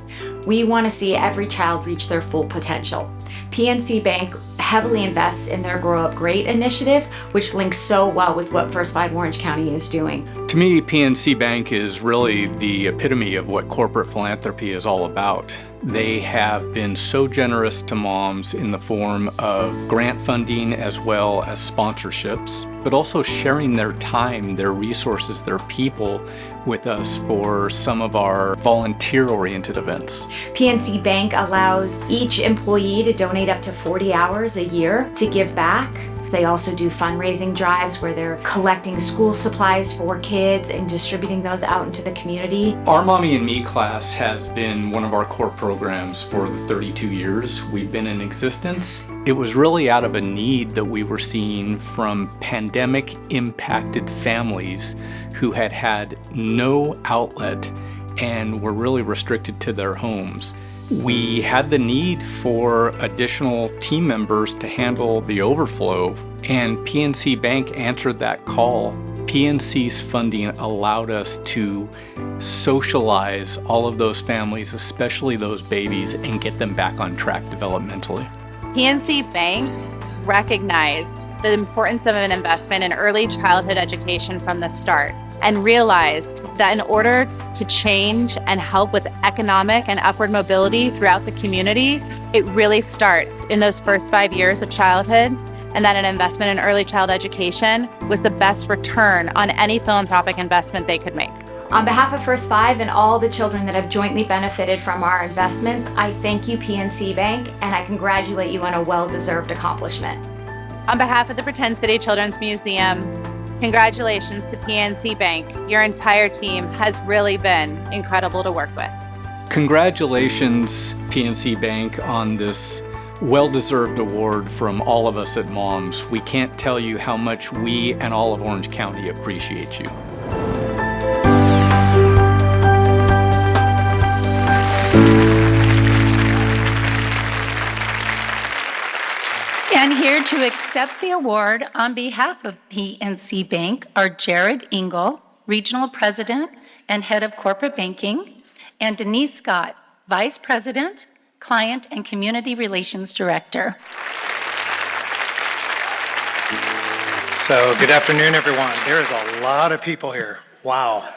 We want to see every child reach their full potential. PNC Bank heavily invests in their Grow Up Great initiative, which links so well with what First Five Orange County is doing. To me, PNC Bank is really the epitome of what corporate philanthropy is all about. They have been so generous to moms in the form of grant funding as well as sponsorships, but also sharing their time, their resources, their people with us for some of our volunteer-oriented events. PNC Bank allows each employee to donate up to 40 hours a year to give back. They also do fundraising drives where they're collecting school supplies for kids and distributing those out into the community. Our Mommy and Me class has been one of our core programs for the 32 years we've been in existence. It was really out of a need that we were seeing from pandemic-impacted families who had had no outlet and were really restricted to their homes. We had the need for additional team members to handle the overflow, and PNC Bank answered that call. PNC's funding allowed us to socialize all of those families, especially those babies, and get them back on track developmentally. PNC Bank recognized the importance of an investment in early childhood education from the start and realized that in order to change and help with economic and upward mobility throughout the community, it really starts in those first 5 years of childhood, and that an investment in early child education was the best return on any philanthropic investment they could make. On behalf of First Five and all the children that have jointly benefited from our investments, I thank you, PNC Bank, and I congratulate you on a well-deserved accomplishment. On behalf of the Pretend City Children's Museum, Congratulations to PNC Bank. Your entire team has really been incredible to work with. Congratulations, PNC Bank, on this well-deserved award from all of us at Moms. We can't tell you how much we and all of Orange County appreciate you. And here to accept the award on behalf of PNC Bank are Jared Engel, Regional President and Head of Corporate Banking, and Denise Scott, Vice President, Client and Community Relations Director. So good afternoon, everyone. There is a lot of people here. Wow.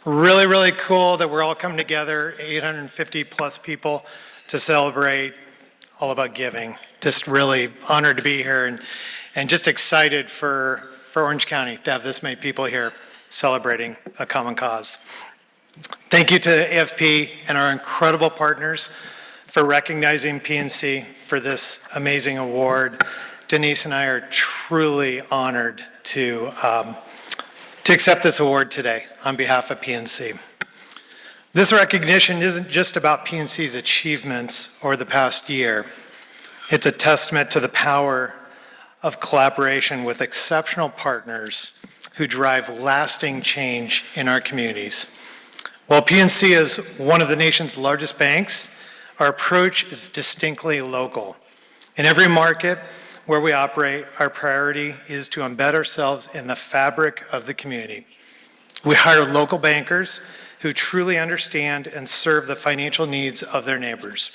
Really, really cool that we're all coming together, 850 plus people, to celebrate all about giving. Just really honored to be here and just excited for Orange County to have this many people here celebrating a common cause. Thank you to AFP and our incredible partners for recognizing PNC for this amazing award. Denise and I are truly honored to accept this award today on behalf of PNC. This recognition isn't just about PNC's achievements over the past year. It's a testament to the power of collaboration with exceptional partners who drive lasting change in our communities. While PNC is one of the nation's largest banks, our approach is distinctly local. In every market where we operate, our priority is to embed ourselves in the fabric of the community. We hire local bankers who truly understand and serve the financial needs of their neighbors.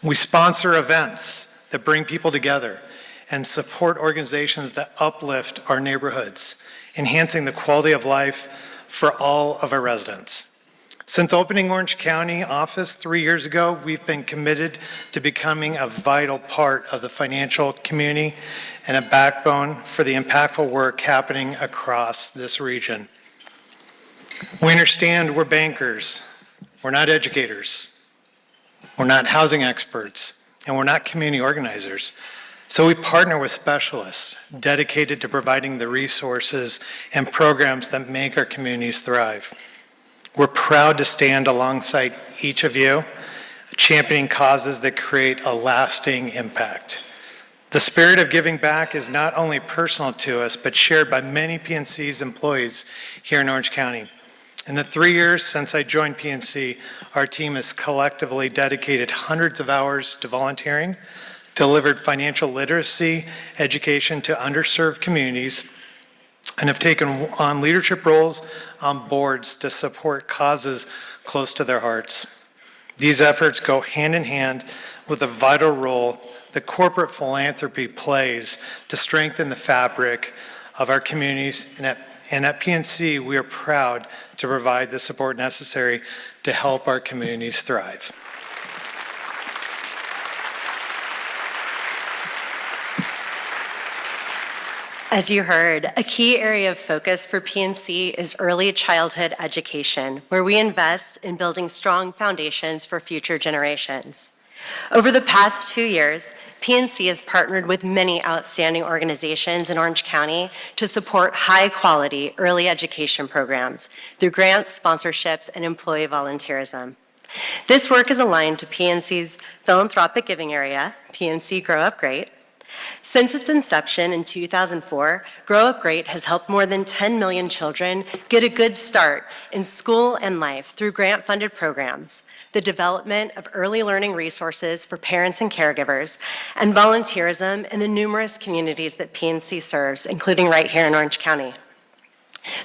We sponsor events that bring people together and support organizations that uplift our neighborhoods, enhancing the quality of life for all of our residents. Since opening Orange County office 3 years ago, we've been committed to becoming a vital part of the financial community and a backbone for the impactful work happening across this region. We understand we're bankers, we're not educators, we're not housing experts, and we're not community organizers. So we partner with specialists dedicated to providing the resources and programs that make our communities thrive. We're proud to stand alongside each of you, championing causes that create a lasting impact. The spirit of giving back is not only personal to us, but shared by many PNC's employees here in Orange County. In the 3 years since I joined PNC, our team has collectively dedicated hundreds of hours to volunteering, delivered financial literacy education to underserved communities, and have taken on leadership roles on boards to support causes close to their hearts. These efforts go hand in hand with the vital role that corporate philanthropy plays to strengthen the fabric of our communities. And at PNC, we are proud to provide the support necessary to help our communities thrive. As you heard, a key area of focus for PNC is early childhood education, where we invest in building strong foundations for future generations. Over the past 2 years, PNC has partnered with many outstanding organizations in Orange County to support high-quality early education programs through grants, sponsorships, and employee volunteerism. This work is aligned to PNC's philanthropic giving area, PNC Grow Up Great. Since its inception in 2004, Grow Up Great has helped more than 10 million children get a good start in school and life through grant-funded programs, the development of early learning resources for parents and caregivers, and volunteerism in the numerous communities that PNC serves, including right here in Orange County.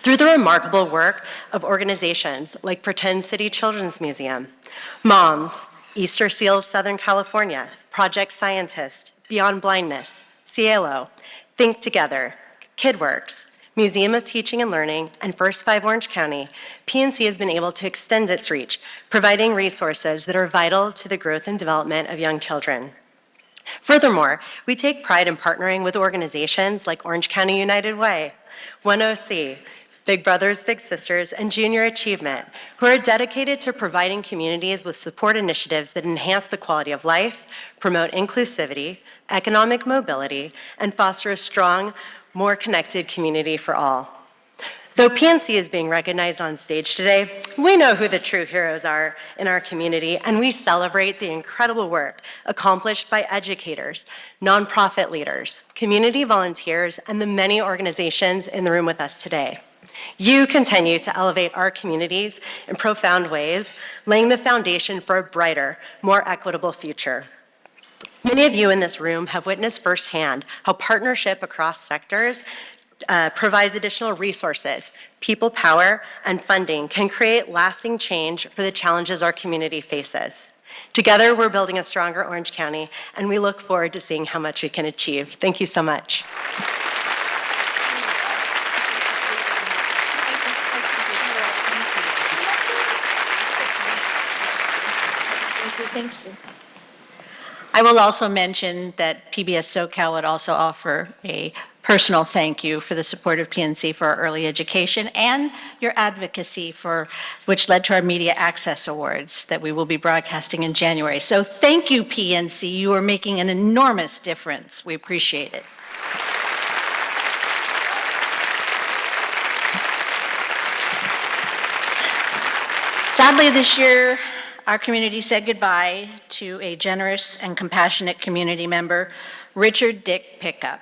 Through the remarkable work of organizations like Pretend City Children's Museum, Moms, Easter Seals Southern California, Project Scientist, Beyond Blindness, Cielo, Think Together, KidWorks, Museum of Teaching and Learning, and First 5 Orange County, PNC has been able to extend its reach, providing resources that are vital to the growth and development of young children. Furthermore, we take pride in partnering with organizations like Orange County United Way, 1OC, Big Brothers Big Sisters, and Junior Achievement, who are dedicated to providing communities with support initiatives that enhance the quality of life, promote inclusivity, economic mobility, and foster a strong, more connected community for all. Though PNC is being recognized on stage today, we know who the true heroes are in our community, and we celebrate the incredible work accomplished by educators, nonprofit leaders, community volunteers, and the many organizations in the room with us today. You continue to elevate our communities in profound ways, laying the foundation for a brighter, more equitable future. Many of you in this room have witnessed firsthand how partnership across sectors provides additional resources, people power, and funding can create lasting change for the challenges our community faces. Together, we're building a stronger Orange County, and we look forward to seeing how much we can achieve. Thank you so much. Thank you. I will also mention that PBS SoCal would also offer a personal thank you for the support of PNC for our early education and your advocacy for which led to our Media Access Awards that we will be broadcasting in January. So thank you, PNC. You are making an enormous difference. We appreciate it. Sadly, this year, our community said goodbye to a generous and compassionate community member, Richard Dick Pickup.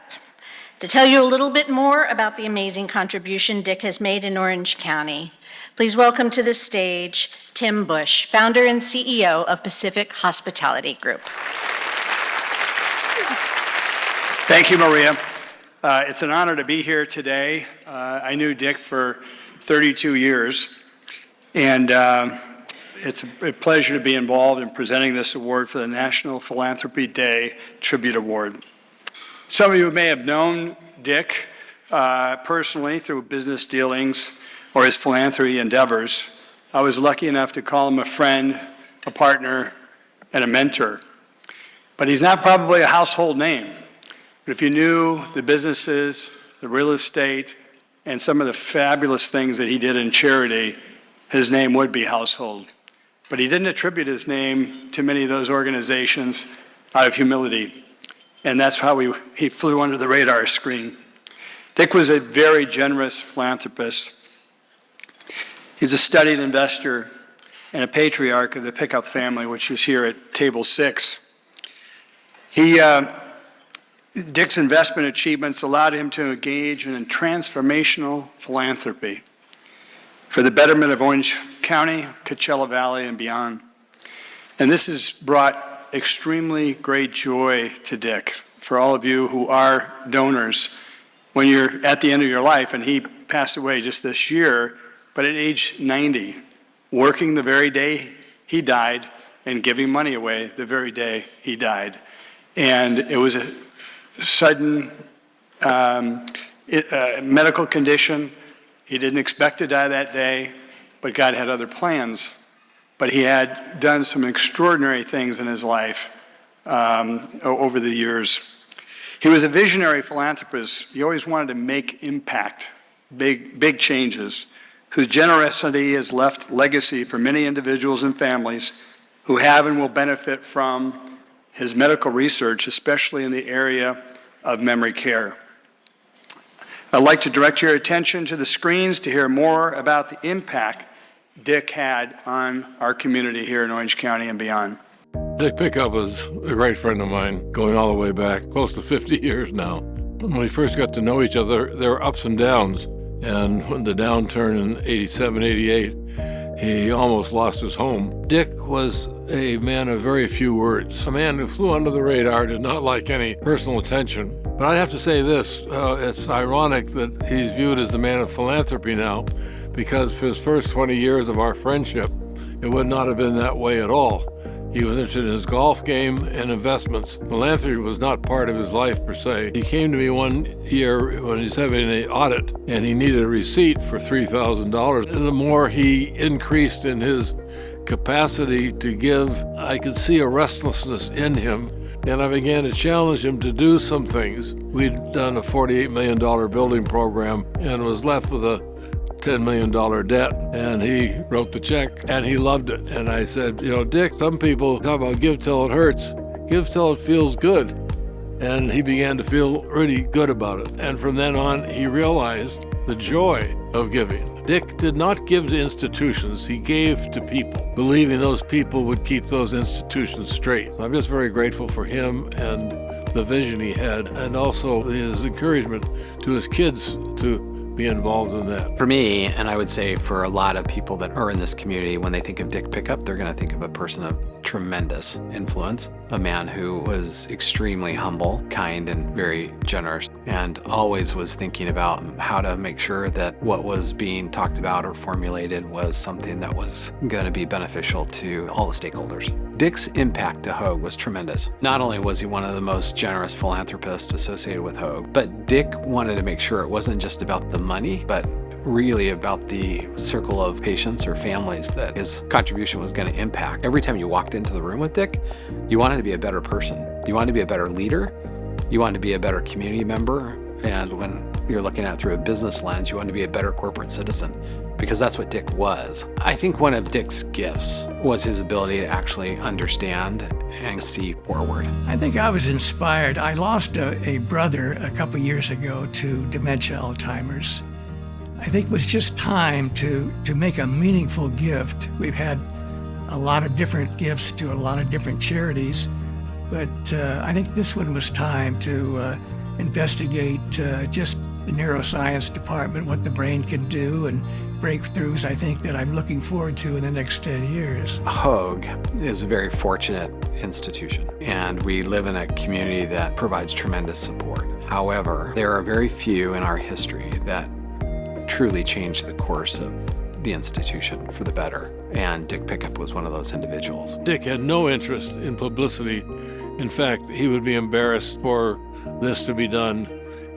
To tell you a little bit more about the amazing contribution Dick has made in Orange County, please welcome to the stage Tim Bush, founder and CEO of Pacific Hospitality Group. Thank you, Maria. It's an honor to be here today. I knew Dick for 32 years, and it's a pleasure to be involved in presenting this award for the National Philanthropy Day Tribute Award. Some of you may have known Dick personally through business dealings or his philanthropy endeavors. I was lucky enough to call him a friend, a partner, and a mentor. But he's not probably a household name. But if you knew the businesses, the real estate, and some of the fabulous things that he did in charity, his name would be household. But he didn't attribute his name to many of those organizations out of humility. And that's how he flew under the radar screen. Dick was a very generous philanthropist. He's a studied investor and a patriarch of the Pickup family, which is here at table 6. Dick's investment achievements allowed him to engage in transformational philanthropy for the betterment of Orange County, Coachella Valley, and beyond. And this has brought extremely great joy to Dick. For all of you who are donors, when you're at the end of your life, and he passed away just this year, but at age 90, working the very day he died and giving money away the very day he died. And it was a sudden medical condition. He didn't expect to die that day, but God had other plans. But he had done some extraordinary things in his life over the years. He was a visionary philanthropist. He always wanted to make impact, big changes, whose generosity has left legacy for many individuals and families who have and will benefit from his medical research, especially in the area of memory care. I'd like to direct your attention to the screens to hear more about the impact Dick had on our community here in Orange County and beyond. Dick Pickup was a great friend of mine, going all the way back, close to 50 years now. When we first got to know each other, there were ups and downs. And when the downturn in 87, 88, he almost lost his home. Dick was a man of very few words, a man who flew under the radar, did not like any personal attention. But I have to say this, it's ironic that he's viewed as the man of philanthropy now, because for his first 20 years of our friendship, it would not have been that way at all. He was interested in his golf game and investments. Philanthropy was not part of his life per se. He came to me one year when he was having an audit and he needed a receipt for $3,000. And the more he increased in his capacity to give, I could see a restlessness in him. And I began to challenge him to do some things. We'd done a $48 million building program and was left with a $10 million debt, and he wrote the check, and he loved it. And I said, you know, Dick, some people talk about give till it hurts. Give till it feels good. And he began to feel really good about it. And from then on, he realized the joy of giving. Dick did not give to institutions, he gave to people, believing those people would keep those institutions straight. I'm just very grateful for him and the vision he had, and also his encouragement to his kids to be involved in that. For me, and I would say for a lot of people that are in this community, when they think of Dick Pickup, they're going to think of a person of tremendous influence, a man who was extremely humble, kind, and very generous, and always was thinking about how to make sure that what was being talked about or formulated was something that was going to be beneficial to all the stakeholders. Dick's impact to Hoag was tremendous. Not only was he one of the most generous philanthropists associated with Hoag, but Dick wanted to make sure it wasn't just about the money, but really about the circle of patients or families that his contribution was going to impact. Every time you walked into the room with Dick, you wanted to be a better person. You wanted to be a better leader. You wanted to be a better community member. And when you're looking at it through a business lens, you wanted to be a better corporate citizen, because that's what Dick was. I think one of Dick's gifts was his ability to actually understand and see forward. I think I was inspired. I lost a brother a couple years ago to dementia, Alzheimer's. I think it was just time to make a meaningful gift. We've had a lot of different gifts to a lot of different charities, but I think this one was time to investigate just the neuroscience department, what the brain can do, and breakthroughs I think that I'm looking forward to in the next 10 years. Hoag is a very fortunate institution, and we live in a community that provides tremendous support. However, there are very few in our history that truly changed the course of the institution for the better, and Dick Pickup was one of those individuals. Dick had no interest in publicity. In fact, he would be embarrassed for this to be done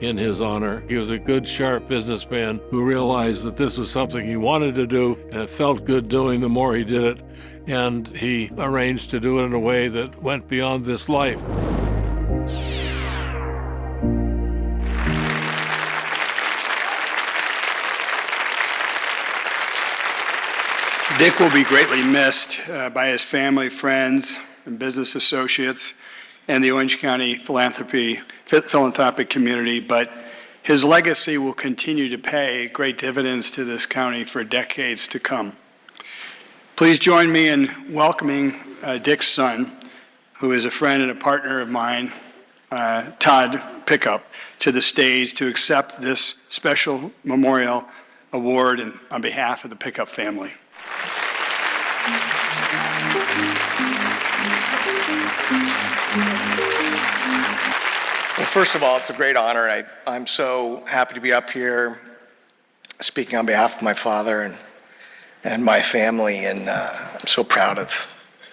in his honor. He was a good, sharp businessman who realized that this was something he wanted to do, and it felt good doing the more he did it, and he arranged to do it in a way that went beyond this life. Dick will be greatly missed by his family, friends, and business associates, and the Orange County philanthropic community, but his legacy will continue to pay great dividends to this county for decades to come. Please join me in welcoming Dick's son, who is a friend and a partner of mine, Todd Pickup, to the stage to accept this special memorial award on behalf of the Pickup family. Well, first of all, it's a great honor. I'm so happy to be up here speaking on behalf of my father and my family, and I'm so proud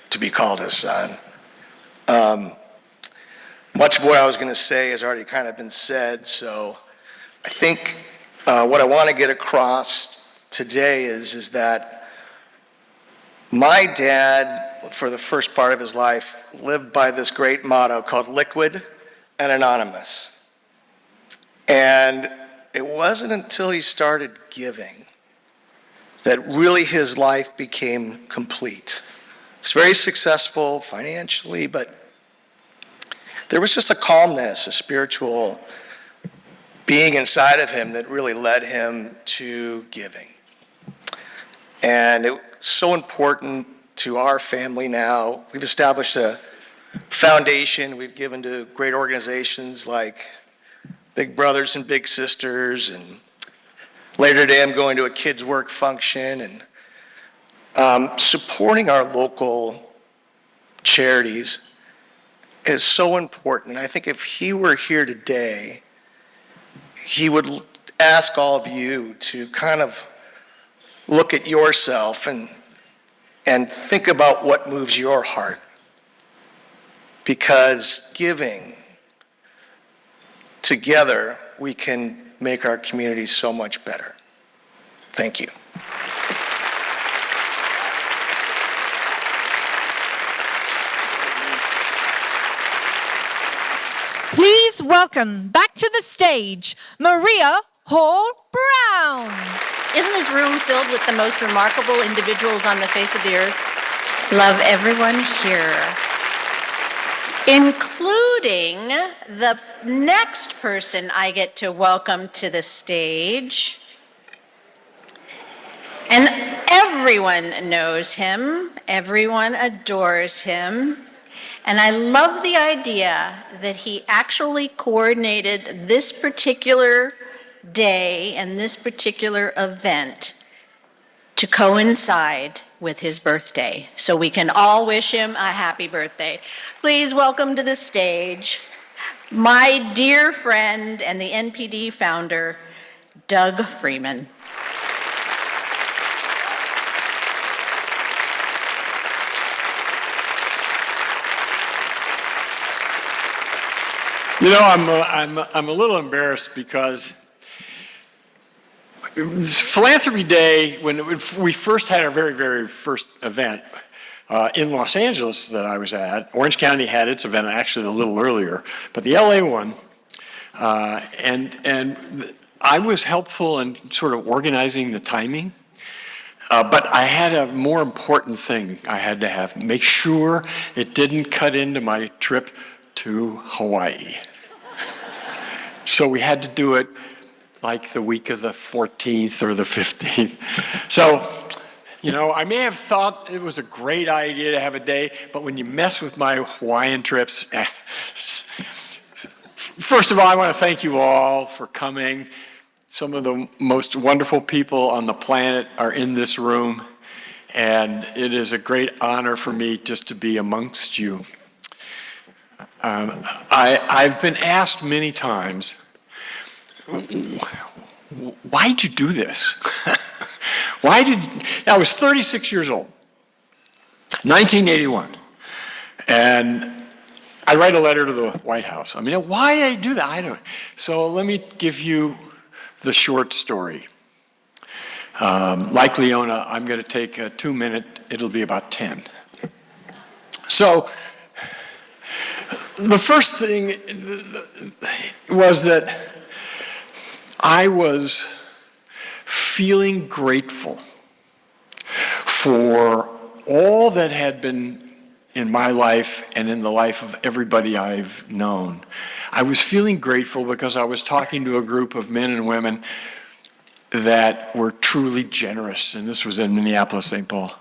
to be called his son. Much of what I was going to say has already kind of been said, so I think what I want to get across today is that my dad, for the first part of his life, lived by this great motto called liquid and anonymous. And it wasn't until he started giving that really his life became complete. He's very successful financially, but there was just a calmness, a spiritual being inside of him that really led him to giving. And it's so important to our family now. We've established a foundation. We've given to great organizations like Big Brothers and Big Sisters, and later today I'm going to a kids' work function, and supporting our local charities is so important. And I think if he were here today, he would ask all of you to kind of look at yourself and think about what moves your heart. Because giving, together, we can make our community so much better. Thank you. Please welcome back to the stage, Maria Hall Brown. Isn't this room filled with the most remarkable individuals on the face of the earth? Love everyone here. including the next person I get to welcome to the stage. And everyone knows him, everyone adores him, and I love the idea that he actually coordinated this particular day and this particular event to coincide with his birthday, so we can all wish him a happy birthday. Please welcome to the stage my dear friend and the NPD founder, Doug Freeman. You know, I'm a little embarrassed because Philanthropy Day, when we first had our very first event in Los Angeles that I was at, Orange County had its event actually a little earlier, but the LA one, and I was helpful in sort of organizing the timing. But I had a more important thing I had to make sure it didn't cut into my trip to Hawaii. So we had to do it like the week of the 14th or the 15th. So, you know, I may have thought it was a great idea to have a day, but when you mess with my Hawaiian trips, First of all, I want to thank you all for coming. Some of the most wonderful people on the planet are in this room, and it is a great honor for me just to be amongst you. I've been asked many times, why'd you do this? I was 36 years old, 1981, and I write a letter to the White House. I mean, why did I do that? I don't. So let me give you the short story. Like Leona, I'm going to take a 2-minute, it'll be about 10. So the first thing was that I was feeling grateful for all that had been in my life and in the life of everybody I've known. I was feeling grateful because I was talking to a group of men and women that were truly generous, and this was in Minneapolis, St. Paul.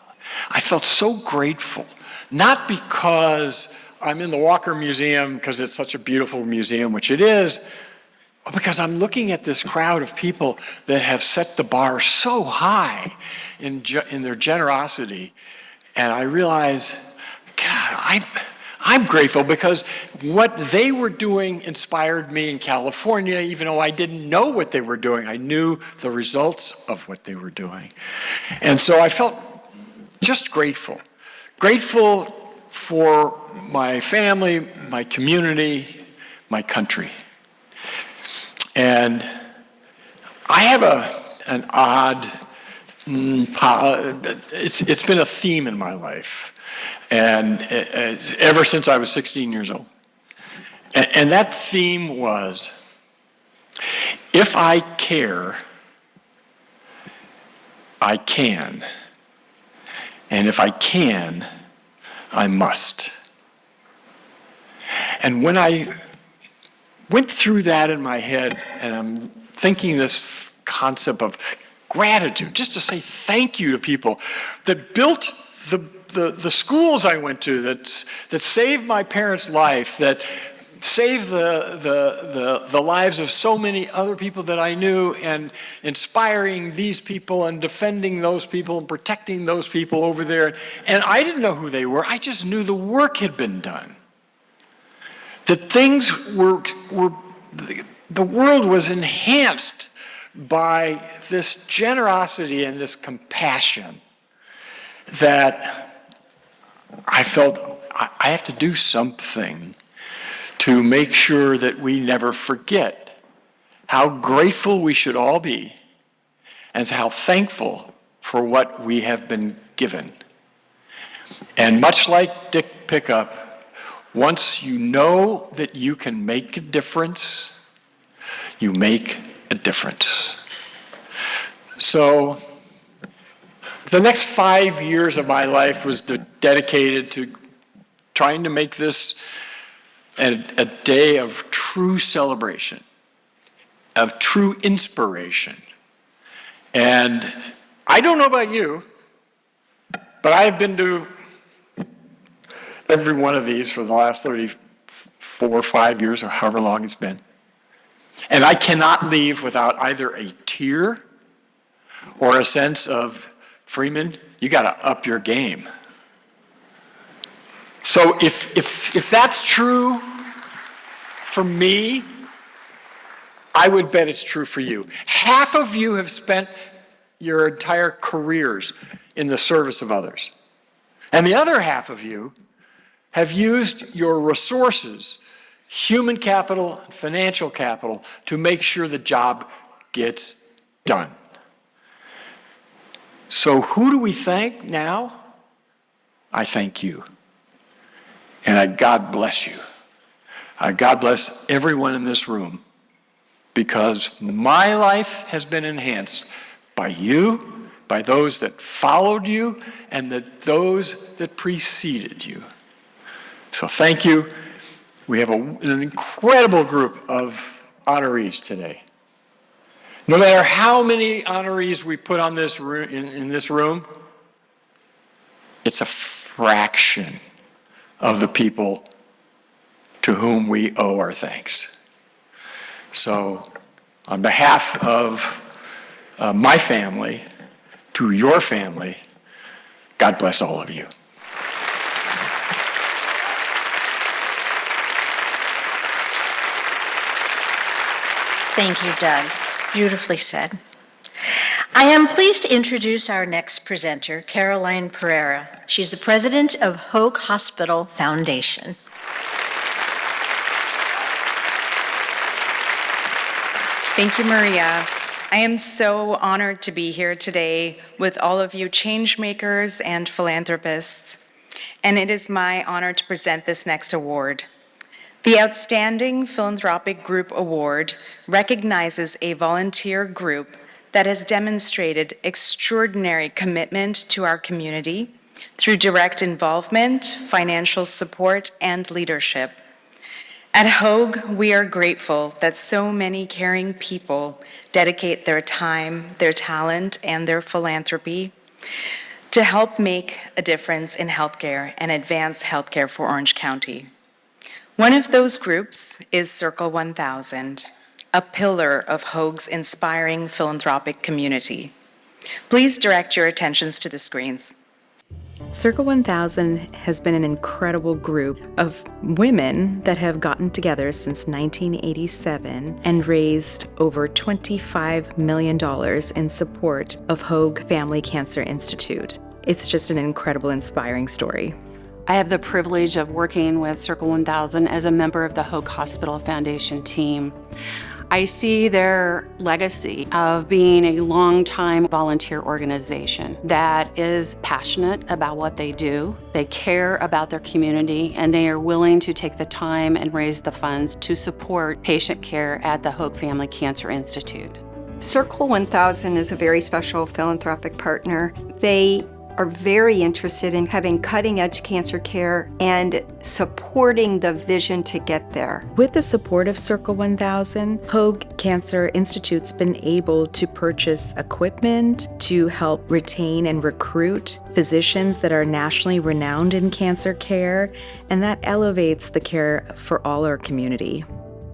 I felt so grateful, not because I'm in the Walker Museum because it's such a beautiful museum, which it is, but because I'm looking at this crowd of people that have set the bar so high in their generosity, and I realize, God, I'm grateful because what they were doing inspired me in California, even though I didn't know what they were doing. I knew the results of what they were doing. And so I felt just grateful. Grateful for my family, my community, my country. And I have an odd, it's been a theme in my life. And ever since I was 16 years old. And that theme was, if I care, I can. And if I can, I must. And when I went through that in my head, and I'm thinking this concept of gratitude, just to say thank you to people that built the schools I went to, that saved my parents' life, that saved the lives of so many other people that I knew, and inspiring these people and defending those people and protecting those people over there. And I didn't know who they were. I just knew the work had been done. That things the world was enhanced by this generosity and this compassion that I felt I have to do something to make sure that we never forget how grateful we should all be and how thankful for what we have been given. And much like Dick Pickup, once you know that you can make a difference, you make a difference. So the next 5 years of my life was dedicated to trying to make this a day of true celebration, of true inspiration. And I don't know about you, but I've been to every one of these for the last 34 or 5 years, or however long it's been. And I cannot leave without either a tear or a sense of, Freeman, you got to up your game. So if that's true for me, I would bet it's true for you. Half of you have spent your entire careers in the service of others. And the other half of you have used your resources, human capital, financial capital, to make sure the job gets done. So who do we thank now? I thank you. And God bless you. God bless everyone in this room, because my life has been enhanced by you, by those that followed you, and those that preceded you. So thank you. We have an incredible group of honorees today. No matter how many honorees we put on this room, in this room, it's a fraction of the people to whom we owe our thanks. So on behalf of my family, to your family, God bless all of you. Thank you, Doug. Beautifully said. I am pleased to introduce our next presenter, Caroline Pereira. She's the president of Hoag Hospital Foundation. Thank you, Maria. I am so honored to be here today with all of you change makers and philanthropists, and it is my honor to present this next award. The Outstanding Philanthropic Group Award recognizes a volunteer group that has demonstrated extraordinary commitment to our community through direct involvement, financial support, and leadership. At Hoag, we are grateful that so many caring people dedicate their time, their talent, and their philanthropy to help make a difference in healthcare and advance healthcare for Orange County. One of those groups is Circle 1000, a pillar of Hoag's inspiring philanthropic community. Please direct your attentions to the screens. Circle 1000 has been an incredible group of women that have gotten together since 1987 and raised over $25 million in support of Hoag Family Cancer Institute. It's just an incredible, inspiring story. I have the privilege of working with Circle 1000 as a member of the Hoag Hospital Foundation team. I see their legacy of being a longtime volunteer organization that is passionate about what they do. They care about their community, and they are willing to take the time and raise the funds to support patient care at the Hoag Family Cancer Institute. Circle 1000 is a very special philanthropic partner. They are very interested in having cutting-edge cancer care and supporting the vision to get there. With the support of Circle 1000, Hoag Cancer Institute's been able to purchase equipment to help retain and recruit physicians that are nationally renowned in cancer care, and that elevates the care for all our community.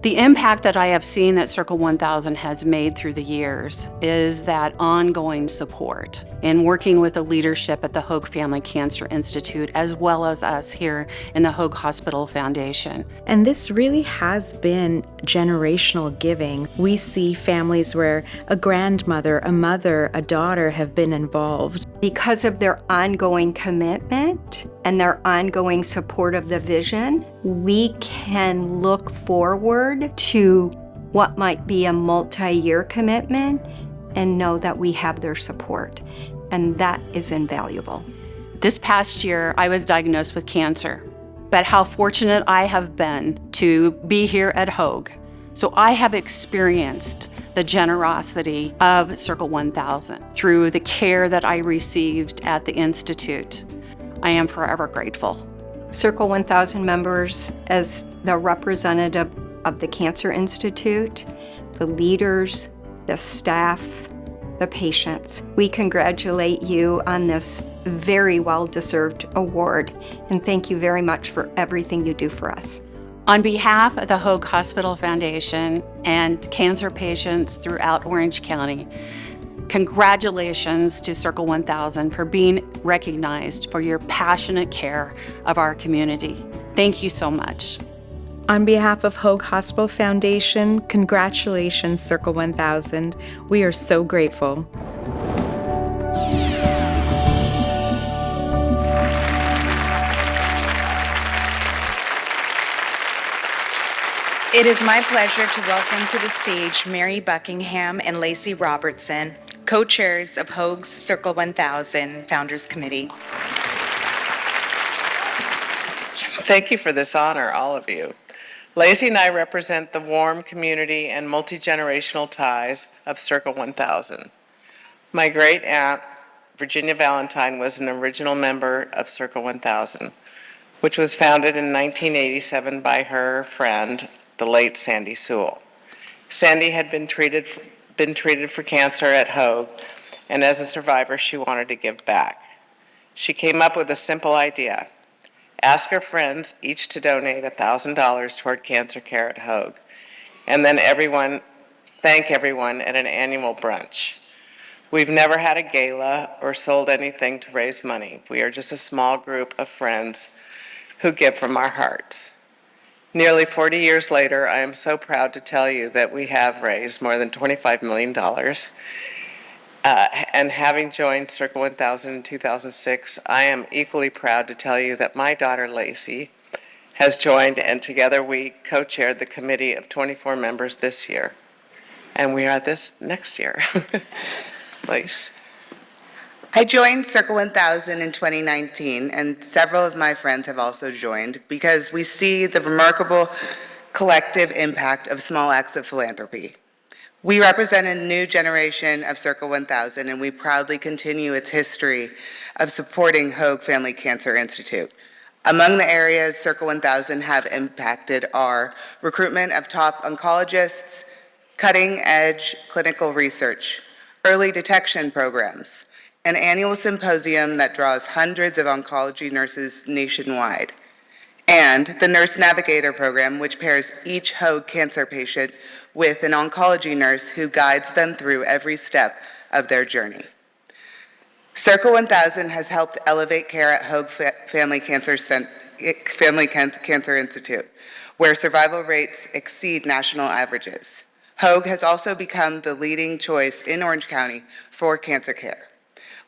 The impact that I have seen that Circle 1000 has made through the years is that ongoing support in working with the leadership at the Hoag Family Cancer Institute, as well as us here in the Hoag Hospital Foundation. And this really has been generational giving. We see families where a grandmother, a mother, a daughter have been involved. Because of their ongoing commitment and their ongoing support of the vision, we can look forward to what might be a multi-year commitment and know that we have their support. And that is invaluable. This past year, I was diagnosed with cancer, but how fortunate I have been to be here at Hoag. So I have experienced the generosity of Circle 1000 through the care that I received at the Institute. I am forever grateful. Circle 1000 members as the representative of the Cancer Institute, the leaders, the staff, the patients. We congratulate you on this very well-deserved award, and thank you very much for everything you do for us. On behalf of the Hoag Hospital Foundation and cancer patients throughout Orange County, congratulations to Circle 1000 for being recognized for your passionate care of our community. Thank you so much. On behalf of Hoag Hospital Foundation, congratulations, Circle 1000. We are so grateful. It is my pleasure to welcome to the stage Mary Buckingham and Lacey Robertson, co-chairs of Hoag's Circle 1000 Founders Committee. Thank you for this honor, all of you. Lacey and I represent the warm community and multi-generational ties of Circle 1000. My great aunt, Virginia Valentine, was an original member of Circle 1000, which was founded in 1987 by her friend, the late Sandy Sewell. Sandy had been treated for cancer at Hoag, and as a survivor, she wanted to give back. She came up with a simple idea: ask her friends each to donate $1,000 toward cancer care at Hoag, and then thank everyone at an annual brunch. We've never had a gala or sold anything to raise money. We are just a small group of friends who give from our hearts. Nearly 40 years later, I am so proud to tell you that we have raised more than $25 million. And having joined Circle 1000 in 2006, I am equally proud to tell you that my daughter Lacey has joined, and together we co-chaired the committee of 24 members this year. And we are this next year. Lace. I joined Circle 1000 in 2019, and several of my friends have also joined because we see the remarkable collective impact of small acts of philanthropy. We represent a new generation of Circle 1000, and we proudly continue its history of supporting Hoag Family Cancer Institute. Among the areas Circle 1000 have impacted are recruitment of top oncologists, cutting-edge clinical research, early detection programs, an annual symposium that draws hundreds of oncology nurses nationwide, and the Nurse Navigator program, which pairs each Hoag cancer patient with an oncology nurse who guides them through every step of their journey. Circle 1000 has helped elevate care at Hoag Family Cancer Institute, where survival rates exceed national averages. Hoag has also become the leading choice in Orange County for cancer care.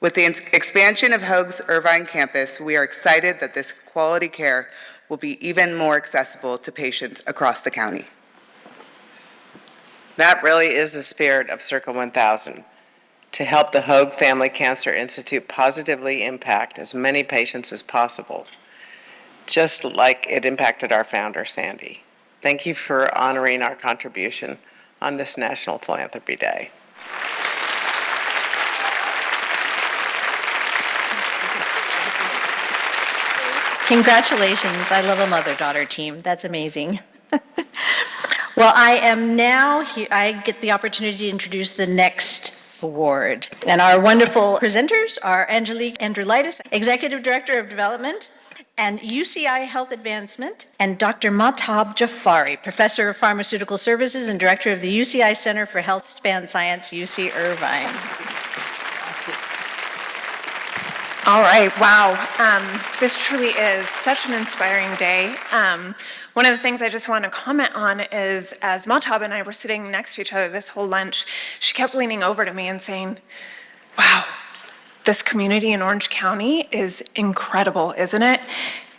With the expansion of Hoag's Irvine campus, we are excited that this quality care will be even more accessible to patients across the county. That really is the spirit of Circle 1000, to help the Hoag Family Cancer Institute positively impact as many patients as possible, just like it impacted our founder, Sandy. Thank you for honoring our contribution on this National Philanthropy Day. Congratulations. I love a mother-daughter team. That's amazing. Well, I get the opportunity to introduce the next award. And our wonderful presenters are Angelique Andrulaitis, Executive Director of Development and UCI Health Advancement, and Dr. Mahtab Jafari, Professor of Pharmaceutical Services and Director of the UCI Center for Health Span Science, UC Irvine. All right, wow. This truly is such an inspiring day. One of the things I just want to comment on is, as Mahtab and I were sitting next to each other this whole lunch, she kept leaning over to me and saying, wow, this community in Orange County is incredible, isn't it?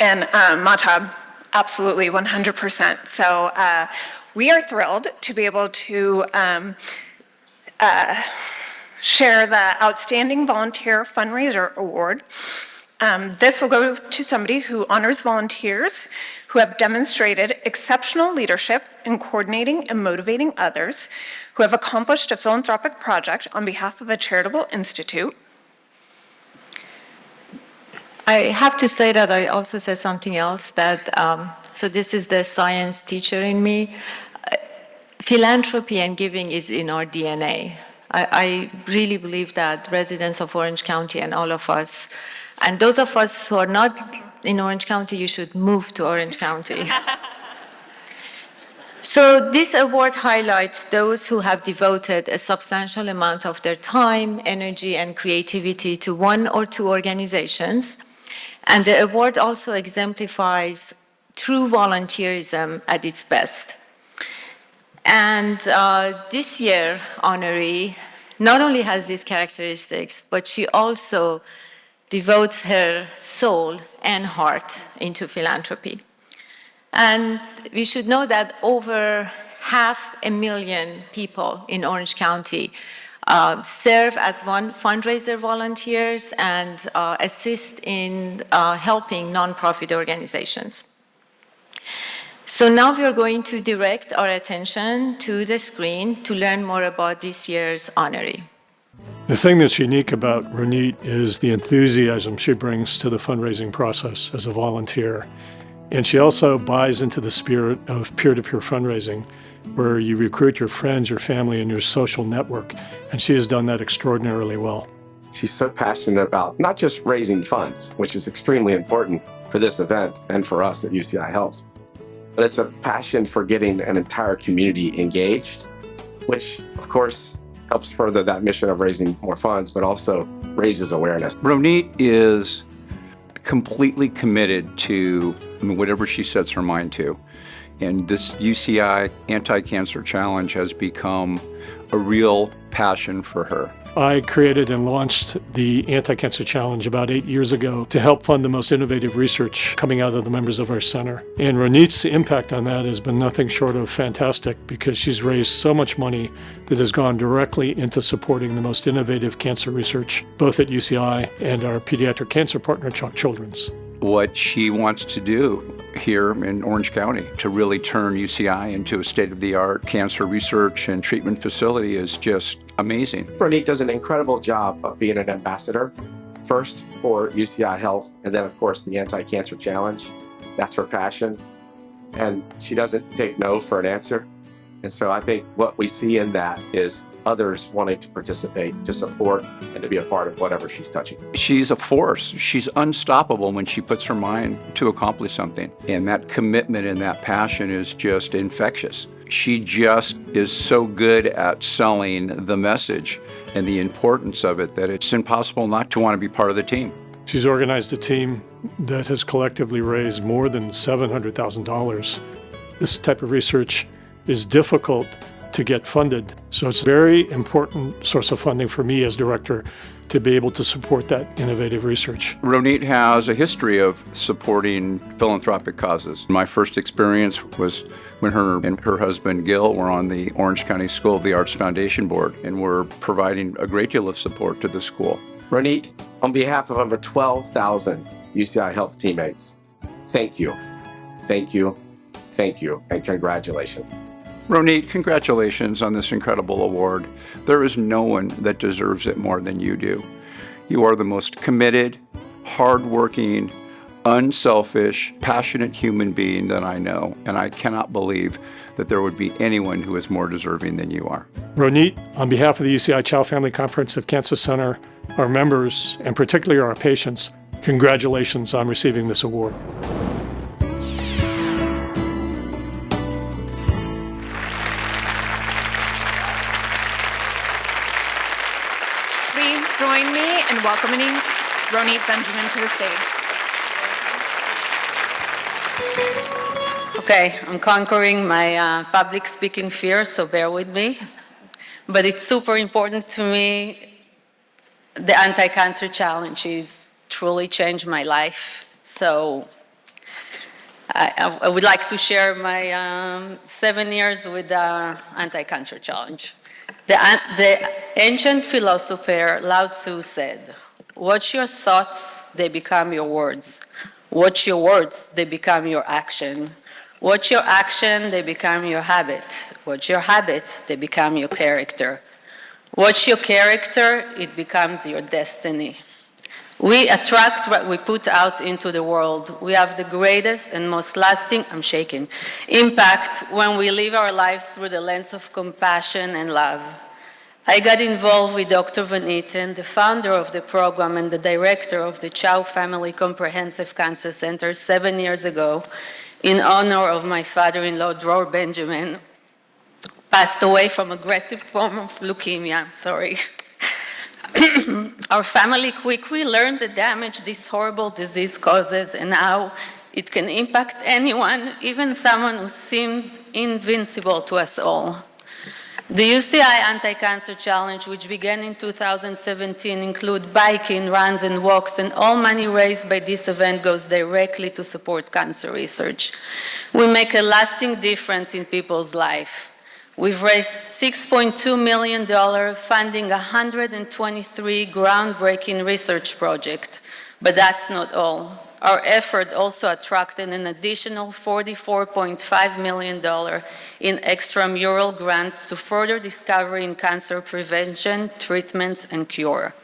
And Mahtab, absolutely, 100%. So we are thrilled to be able to share the Outstanding Volunteer Fundraiser Award. This will go to somebody who honors volunteers who have demonstrated exceptional leadership in coordinating and motivating others, who have accomplished a philanthropic project on behalf of a charitable institute, I have to say that I also said something else that, so this is the science teacher in me. Philanthropy and giving is in our DNA. I really believe that residents of Orange County and all of us, and those of us who are not in Orange County, you should move to Orange County. So this award highlights those who have devoted a substantial amount of their time, energy, and creativity to one or two organizations. And the award also exemplifies true volunteerism at its best. And this year, honoree not only has these characteristics, but she also devotes her soul and heart into philanthropy. And we should know that over 500,000 people in Orange County serve as fundraiser volunteers and assist in helping nonprofit organizations. So now we are going to direct our attention to the screen to learn more about this year's honoree. The thing that's unique about Ronit is the enthusiasm she brings to the fundraising process as a volunteer. And she also buys into the spirit of peer-to-peer fundraising, where you recruit your friends, your family, and your social network. And she has done that extraordinarily well. She's so passionate about not just raising funds, which is extremely important for this event and for us at UCI Health, but it's a passion for getting an entire community engaged, which of course helps further that mission of raising more funds, but also raises awareness. Ronit is completely committed to whatever she sets her mind to. And this UCI Anti-Cancer Challenge has become a real passion for her. I created and launched the Anti-Cancer Challenge about 8 years ago to help fund the most innovative research coming out of the members of our center. And Ronit's impact on that has been nothing short of fantastic, because she's raised so much money that has gone directly into supporting the most innovative cancer research, both at UCI and our pediatric cancer partner, Chuck Children's. What she wants to do here in Orange County to really turn UCI into a state-of-the-art cancer research and treatment facility is just amazing. Ronit does an incredible job of being an ambassador, first for UCI Health, and then of course the Anti-Cancer Challenge. That's her passion, and she doesn't take no for an answer. And so I think what we see in that is others wanting to participate, to support, and to be a part of whatever she's touching. She's a force. She's unstoppable when she puts her mind to accomplish something. And that commitment and that passion is just infectious. She just is so good at selling the message and the importance of it that it's impossible not to want to be part of the team. She's organized a team that has collectively raised more than $700,000. This type of research is difficult to get funded, so it's a very important source of funding for me as director to be able to support that innovative research. Ronit has a history of supporting philanthropic causes. My first experience was when her and her husband Gil were on the Orange County School of the Arts Foundation Board, and were providing a great deal of support to the school. Ronit, on behalf of over 12,000 UCI Health teammates, thank you, thank you, thank you, and congratulations. Ronit, congratulations on this incredible award. There is no one that deserves it more than you do. You are the most committed, hardworking, unselfish, passionate human being that I know, and I cannot believe that there would be anyone who is more deserving than you are. Ronit, on behalf of the UCI Child Family Comprehensive Cancer Center, our members, and particularly our patients, congratulations on receiving this award. Please join me in welcoming Ronit Benjamin to the stage. Okay, I'm conquering my public speaking fear, so bear with me. But it's super important to me. The Anti-Cancer Challenge has truly changed my life. So I would like to share my 7 years with the Anti-Cancer Challenge. The ancient philosopher Lao Tzu said, "Watch your thoughts, they become your words. Watch your words, they become your action. Watch your action, they become your habit. Watch your habits, they become your character. Watch your character, it becomes your destiny." We attract what we put out into the world. We have the greatest and most lasting, I'm shaking, impact when we live our life through the lens of compassion and love. I got involved with Dr. Van Eaton, the founder of the program and the director of the Chow Family Comprehensive Cancer Center 7 years ago in honor of my father-in-law, Dror Benjamin, passed away from aggressive form of leukemia, sorry. Our family quickly learned the damage this horrible disease causes and how it can impact anyone, even someone who seemed invincible to us all. The UCI Anti-Cancer Challenge, which began in 2017, include biking, runs, and walks, and all money raised by this event goes directly to support cancer research. We make a lasting difference in people's life. We've raised $6.2 million funding 123 groundbreaking research projects, but that's not all. Our effort also attracted an additional $44.5 million in extramural grants to further discovery in cancer prevention, treatments, and cure.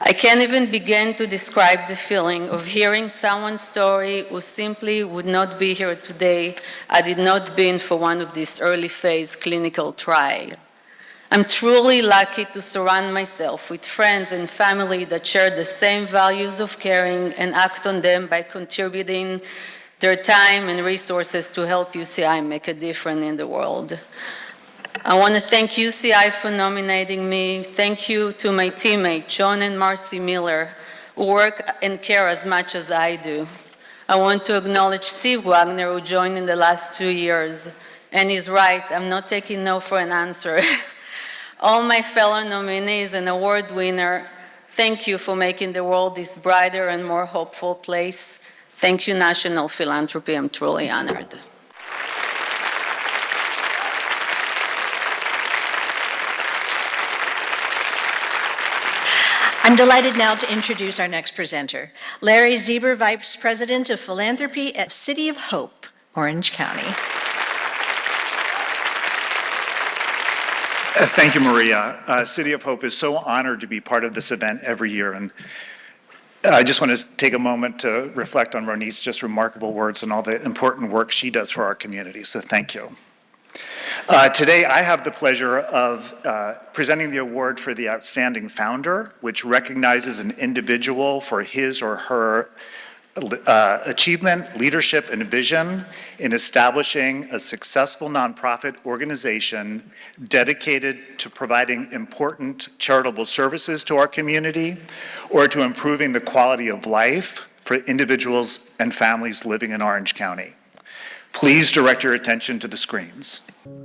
I can't even begin to describe the feeling of hearing someone's story who simply would not be here today had it not been for one of these early phase clinical trials. I'm truly lucky to surround myself with friends and family that share the same values of caring and act on them by contributing their time and resources to help UCI make a difference in the world. I want to thank UCI for nominating me. Thank you to my teammates, John and Marcy Miller, who work and care as much as I do. I want to acknowledge Steve Wagner, who joined in the last 2 years. And he's right, I'm not taking no for an answer. All my fellow nominees and award winner, thank you for making the world this brighter and more hopeful place. Thank you, National Philanthropy. I'm truly honored. I'm delighted now to introduce our next presenter, Larry Zieber, Vice President of Philanthropy at City of Hope, Orange County. Thank you, Maria. City of Hope is so honored to be part of this event every year, and I just want to take a moment to reflect on Ronit's just remarkable words and all the important work she does for our community, so thank you. Today, I have the pleasure of presenting the award for the Outstanding Founder, which recognizes an individual for his or her achievement, leadership, and vision in establishing a successful nonprofit organization dedicated to providing important charitable services to our community or to improving the quality of life for individuals and families living in Orange County. Please direct your attention to the screens.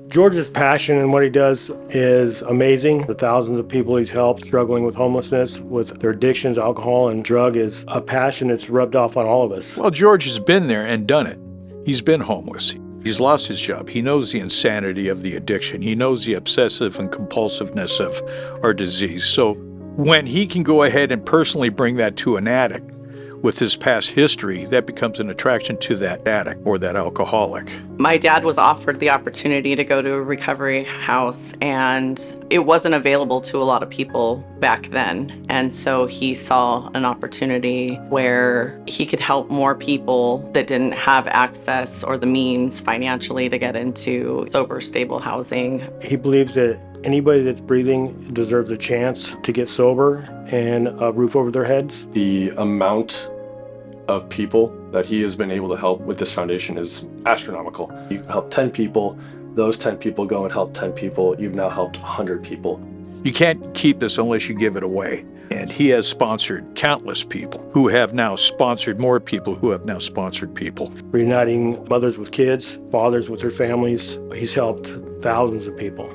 George's passion and what he does is amazing. The thousands of people he's helped struggling with homelessness, with their addictions, alcohol, and drug is a passion that's rubbed off on all of us. Well, George has been there and done it. He's been homeless. He's lost his job. He knows the insanity of the addiction. He knows the obsessive and compulsiveness of our disease. So when he can go ahead and personally bring that to an addict, with his past history, that becomes an attraction to that addict or that alcoholic. My dad was offered the opportunity to go to a recovery house, and it wasn't available to a lot of people back then. And so he saw an opportunity where he could help more people that didn't have access or the means financially to get into sober, stable housing. He believes that anybody that's breathing deserves a chance to get sober and a roof over their heads. The amount of people that he has been able to help with this foundation is astronomical. You help 10 people, those 10 people go and help 10 people. You've now helped 100 people. You can't keep this unless you give it away. And he has sponsored countless people who have now sponsored more people who have now sponsored people. Reuniting mothers with kids, fathers with their families. He's helped thousands of people.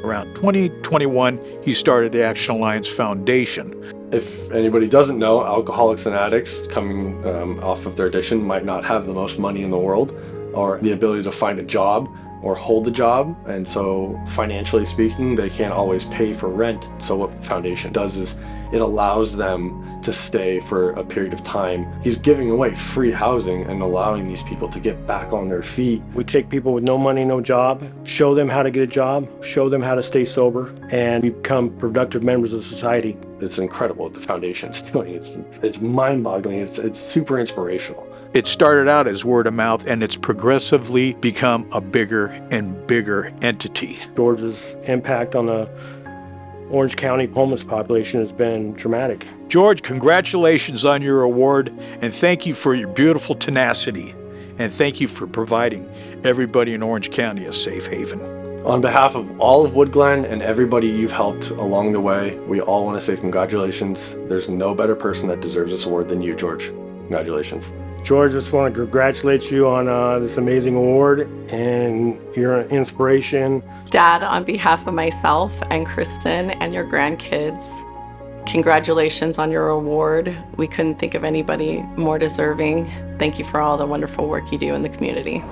Around 2021, he started the Action Alliance Foundation. If anybody doesn't know, alcoholics and addicts coming off of their addiction might not have the most money in the world or the ability to find a job or hold a job. And so financially speaking, they can't always pay for rent. So what the foundation does is it allows them to stay for a period of time. He's giving away free housing and allowing these people to get back on their feet. We take people with no money, no job, show them how to get a job, show them how to stay sober, and become productive members of society. It's incredible what the foundation is doing. It's mind-boggling. It's super inspirational. It started out as word of mouth, and it's progressively become a bigger and bigger entity. George's impact on the Orange County homeless population has been dramatic. George, congratulations on your award, and thank you for your beautiful tenacity, and thank you for providing everybody in Orange County a safe haven. On behalf of all of Wood Glen and everybody you've helped along the way, we all want to say congratulations. There's no better person that deserves this award than you, George. Congratulations. George, I just want to congratulate you on this amazing award, and you're an inspiration. Dad, on behalf of myself and Kristen and your grandkids, congratulations on your award. We couldn't think of anybody more deserving. Thank you for all the wonderful work you do in the community.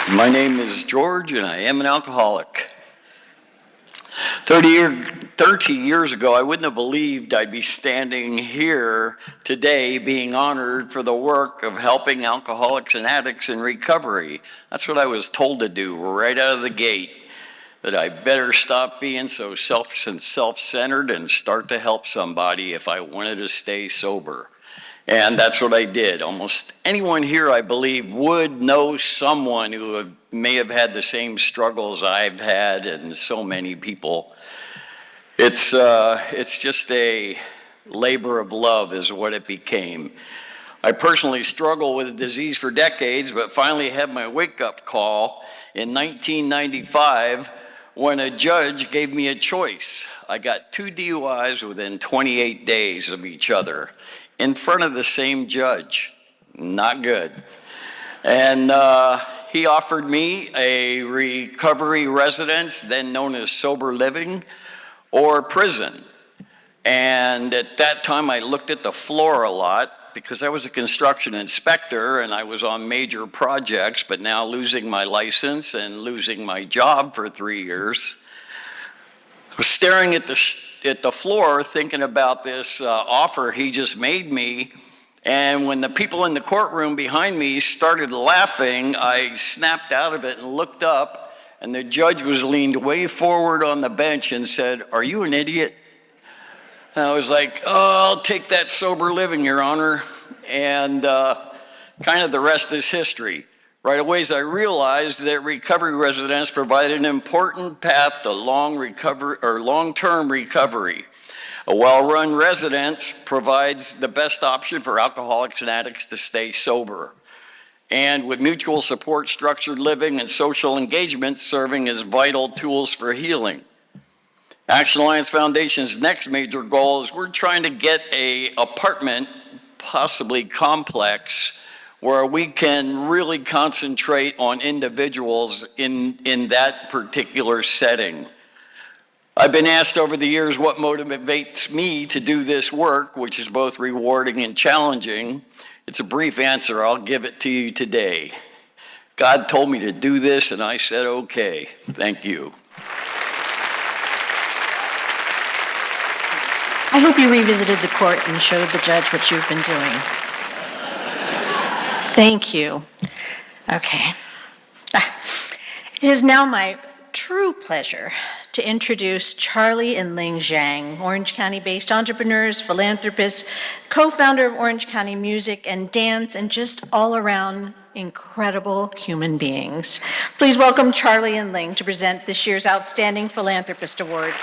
My name is George, and I am an alcoholic. 30 years ago, I wouldn't have believed I'd be standing here today being honored for the work of helping alcoholics and addicts in recovery. That's what I was told to do right out of the gate, that I better stop being so selfish and self-centered and start to help somebody if I wanted to stay sober. And that's what I did. Almost anyone here, I believe, would know someone who may have had the same struggles I've had, and so many people. It's just a labor of love is what it became. I personally struggled with the disease for decades, but finally had my wake-up call in 1995 when a judge gave me a choice. I got 2 DUIs within 28 days of each other, in front of the same judge. Not good. And he offered me a recovery residence, then known as sober living, or prison. And at that time, I looked at the floor a lot because I was a construction inspector and I was on major projects, but now losing my license and losing my job for 3 years. I was staring at the floor thinking about this offer he just made me, and when the people in the courtroom behind me started laughing, I snapped out of it and looked up, and the judge was leaned way forward on the bench and said, "Are you an idiot?" And I was like, "Oh, I'll take that sober living, Your Honor." And kind of the rest is history. Right away, I realized that recovery residents provide an important path to long-term recovery. A well-run residence provides the best option for alcoholics and addicts to stay sober. And with mutual support, structured living, and social engagement serving as vital tools for healing. Action Alliance Foundation's next major goal is we're trying to get an apartment, possibly complex, where we can really concentrate on individuals in that particular setting. I've been asked over the years what motivates me to do this work, which is both rewarding and challenging. It's a brief answer. I'll give it to you today. God told me to do this, and I said, okay. Thank you. I hope you revisited the court and showed the judge what you've been doing. Thank you. Okay. It is now my true pleasure to introduce Charlie and Ling Zhang, Orange County-based entrepreneurs, philanthropists, co-founder of Orange County Music and Dance, and just all-around incredible human beings. Please welcome Charlie and Ling to present this year's Outstanding Philanthropist Award.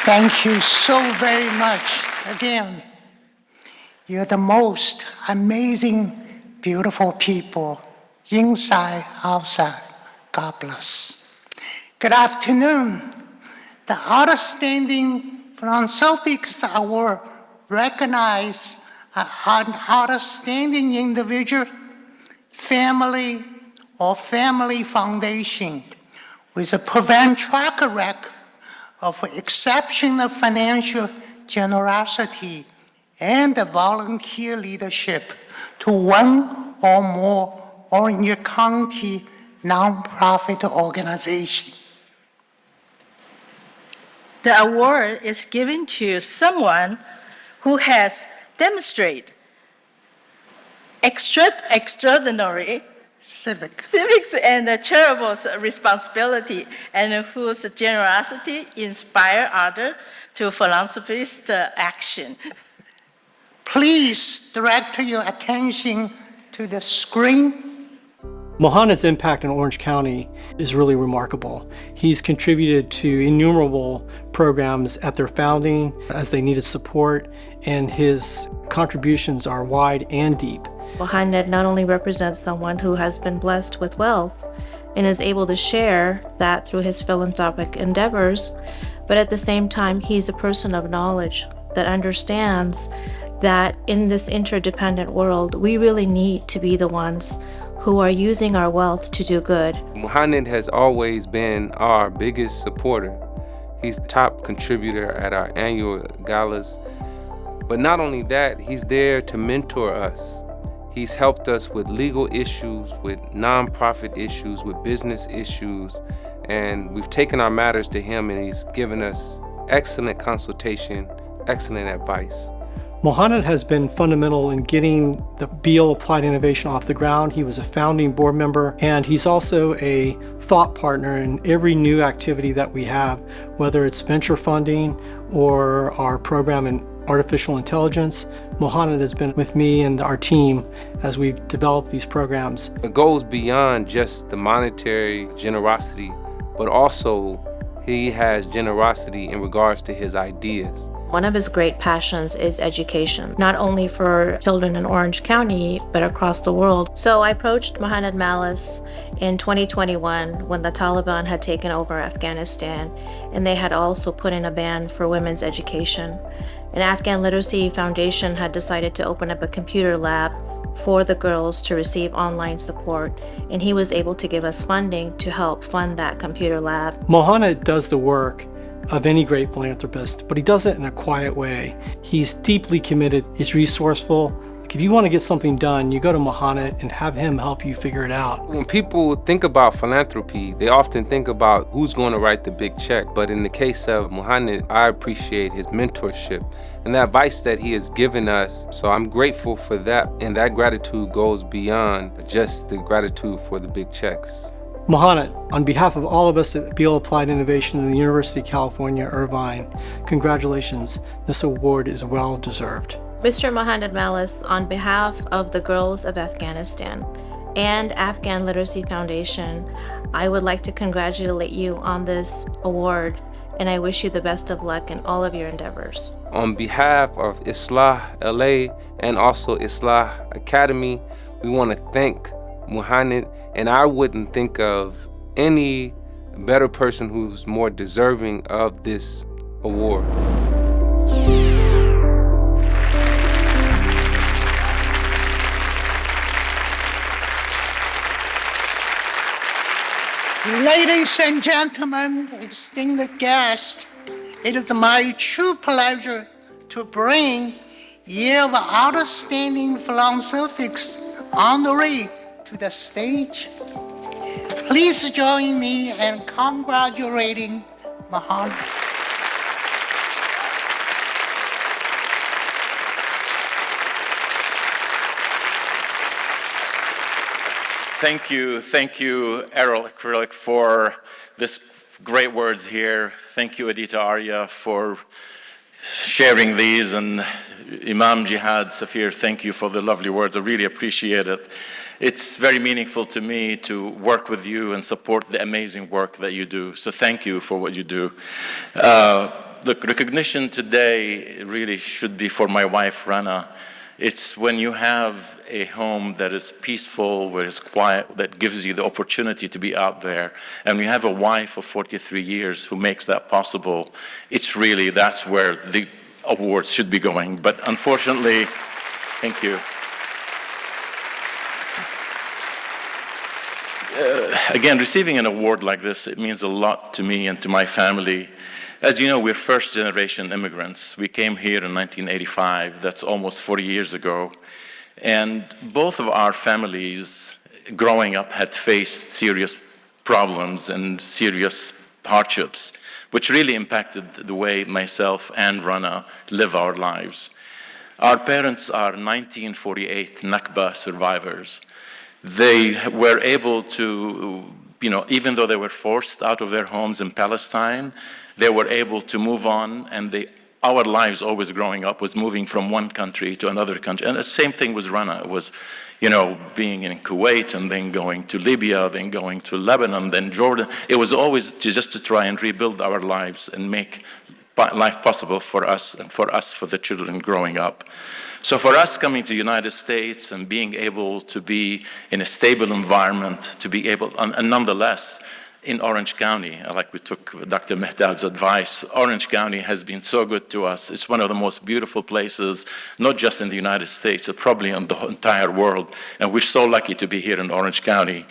Thank you so very much again. You're the most amazing, beautiful people, inside, outside. God bless. Good afternoon. The Outstanding Philanthropists Award recognizes an outstanding individual, family, or family foundation with a proven track record of exceptional financial generosity, and volunteer leadership to one or more Orange County nonprofit organizations. The award is given to someone who has demonstrated extraordinary civics and charitable responsibility, and whose generosity inspire others to philanthropist action. Please direct your attention to the screen. Mohanad's impact in Orange County is really remarkable. He's contributed to innumerable programs at their founding as they needed support, and his contributions are wide and deep. Mohanad not only represents someone who has been blessed with wealth and is able to share that through his philanthropic endeavors, but at the same time, he's a person of knowledge that understands that in this interdependent world, we really need to be the ones who are using our wealth to do good. Mohanad has always been our biggest supporter. He's the top contributor at our annual galas. But not only that, he's there to mentor us. He's helped us with legal issues, with nonprofit issues, with business issues, and we've taken our matters to him, and he's given us excellent consultation, excellent advice. Mohanad has been fundamental in getting the Beal Applied Innovation off the ground. He was a founding board member, and he's also a thought partner in every new activity that we have, whether it's venture funding or our program in artificial intelligence. Mohanad has been with me and our team as we've developed these programs. It goes beyond just the monetary generosity, but also he has generosity in regards to his ideas. One of his great passions is education, not only for children in Orange County, but across the world. So I approached Mohanad Malice in 2021 when the Taliban had taken over Afghanistan, and they had also put in a ban for women's education. An Afghan Literacy Foundation had decided to open up a computer lab for the girls to receive online support, and he was able to give us funding to help fund that computer lab. Mohanad does the work of any great philanthropist, but he does it in a quiet way. He's deeply committed, he's resourceful. If you want to get something done, you go to Mohanad and have him help you figure it out. When people think about philanthropy, they often think about who's going to write the big check. But in the case of Mohanad, I appreciate his mentorship and the advice that he has given us. So I'm grateful for that. And that gratitude goes beyond just the gratitude for the big checks. Mohanad, on behalf of all of us at Beal Applied Innovation and the University of California, Irvine, congratulations. This award is well deserved. Mr. Mohanad Malice, on behalf of the girls of Afghanistan and Afghan Literacy Foundation, I would like to congratulate you on this award, and I wish you the best of luck in all of your endeavors. On behalf of Islah LA and also Islah Academy, we want to thank Mohanad, and I wouldn't think of any better person who's more deserving of this award. Ladies and gentlemen, distinguished guests, it is my true pleasure to bring Year of Outstanding Philanthropists honoree to the stage. Please join me in congratulating Mohanad. Thank you, Errol Acrylic, for this great words here. Thank you, Adita Arya, for sharing these, and Imam Jihad Safir, thank you for the lovely words. I really appreciate it. It's very meaningful to me to work with you and support the amazing work that you do. So thank you for what you do. The recognition today really should be for my wife, Rana. It's when you have a home that is peaceful, where it's quiet, that gives you the opportunity to be out there. And you have a wife of 43 years who makes that possible. It's really, that's where the awards should be going. But unfortunately, thank you. Again, receiving an award like this, it means a lot to me and to my family. As you know, we're first-generation immigrants. We came here in 1985. That's almost 40 years ago. And both of our families, growing up, had faced serious problems and serious hardships, which really impacted the way myself and Rana live our lives. Our parents are 1948 Nakba survivors. They were able to, even though they were forced out of their homes in Palestine, they were able to move on, and our lives always growing up was moving from one country to another country. And the same thing was Rana. It was, being in Kuwait and then going to Libya, then going to Lebanon, then Jordan. It was always just to try and rebuild our lives and make life possible for us and for the children growing up. So for us coming to the United States and being able to be in a stable environment, to be able, and nonetheless, in Orange County, like we took Dr. Mehtab's advice, Orange County has been so good to us. It's one of the most beautiful places, not just in the United States, but probably in the entire world. And we're so lucky to be here in Orange County.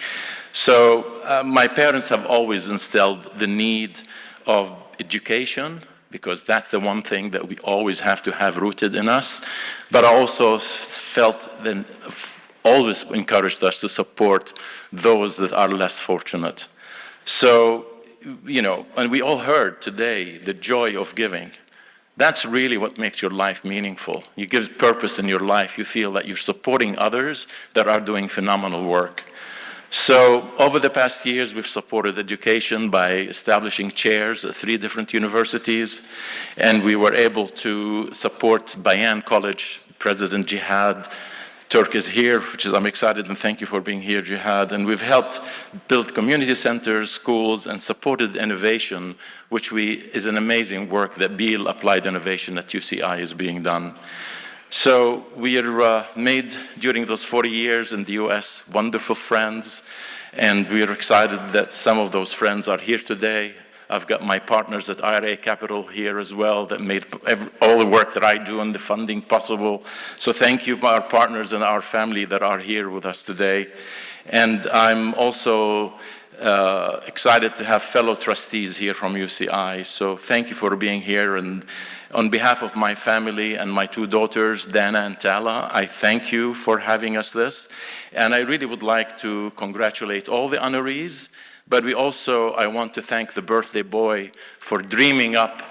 So my parents have always instilled the need of education, because that's the one thing that we always have to have rooted in us. But I also felt that always encouraged us to support those that are less fortunate. So, and we all heard today the joy of giving. That's really what makes your life meaningful. You give purpose in your life. You feel that you're supporting others that are doing phenomenal work. So over the past years, we've supported education by establishing chairs at 3 different universities, and we were able to support Bayan College, President Jihad Turk is here, which is, I'm excited, and thank you for being here, Jihad. And we've helped build community centers, schools, and supported innovation, which is an amazing work that Beal Applied Innovation at UCI is being done. So we are made, during those 40 years in the US, wonderful friends, and we are excited that some of those friends are here today. I've got my partners at IRA Capital here as well that made all the work that I do and the funding possible. So thank you, our partners and our family that are here with us today. And I'm also excited to have fellow trustees here from UCI. So thank you for being here. And on behalf of my family and my 2 daughters, Dana and Tala, I thank you for having us this. And I really would like to congratulate all the honorees. But I want to thank the birthday boy for dreaming up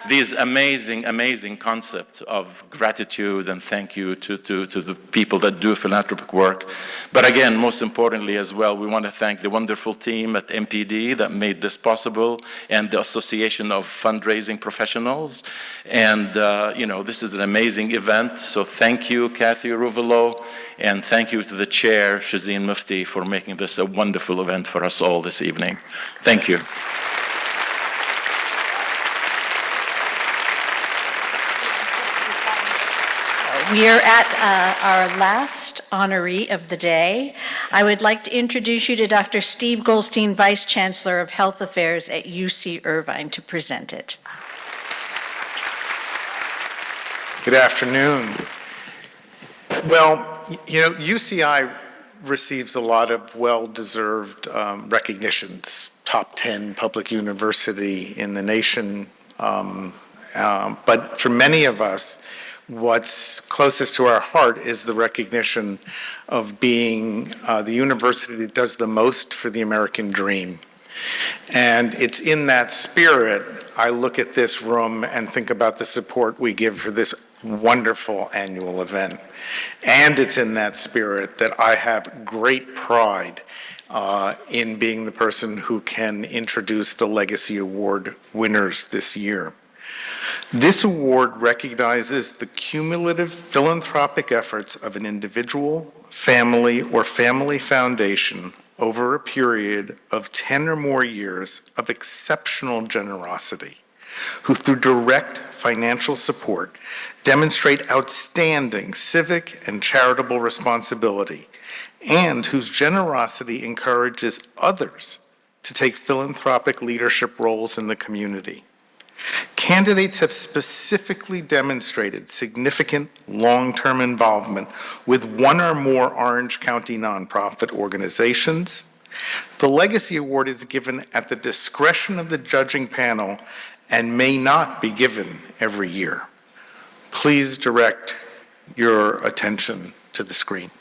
these amazing, amazing concepts of gratitude and thank you to the people that do philanthropic work. But again, most importantly as well, we want to thank the wonderful team at MPD that made this possible, and the Association of Fundraising Professionals. And, this is an amazing event. So thank you, Kathy Ruvalo, and thank you to the chair, Shazeen Mufti, for making this a wonderful event for us all this evening. Thank you. We are at our last honoree of the day. I would like to introduce you to Dr. Steve Goldstein, Vice Chancellor of Health Affairs at UC Irvine, to present it. Good afternoon. Well, UCI receives a lot of well-deserved recognitions, top 10 public university in the nation. But for many of us, what's closest to our heart is the recognition of being the university that does the most for the American dream. And it's in that spirit I look at this room and think about the support we give for this wonderful annual event. And it's in that spirit that I have great pride in being the person who can introduce the Legacy Award winners this year. This award recognizes the cumulative philanthropic efforts of an individual, family, or family foundation over a period of 10 or more years of exceptional generosity, who through direct financial support demonstrate outstanding civic and charitable responsibility, and whose generosity encourages others to take philanthropic leadership roles in the community. Candidates have specifically demonstrated significant long-term involvement with one or more Orange County nonprofit organizations, The Legacy Award is given at the discretion of the judging panel and may not be given every year. Please direct your attention to the screen.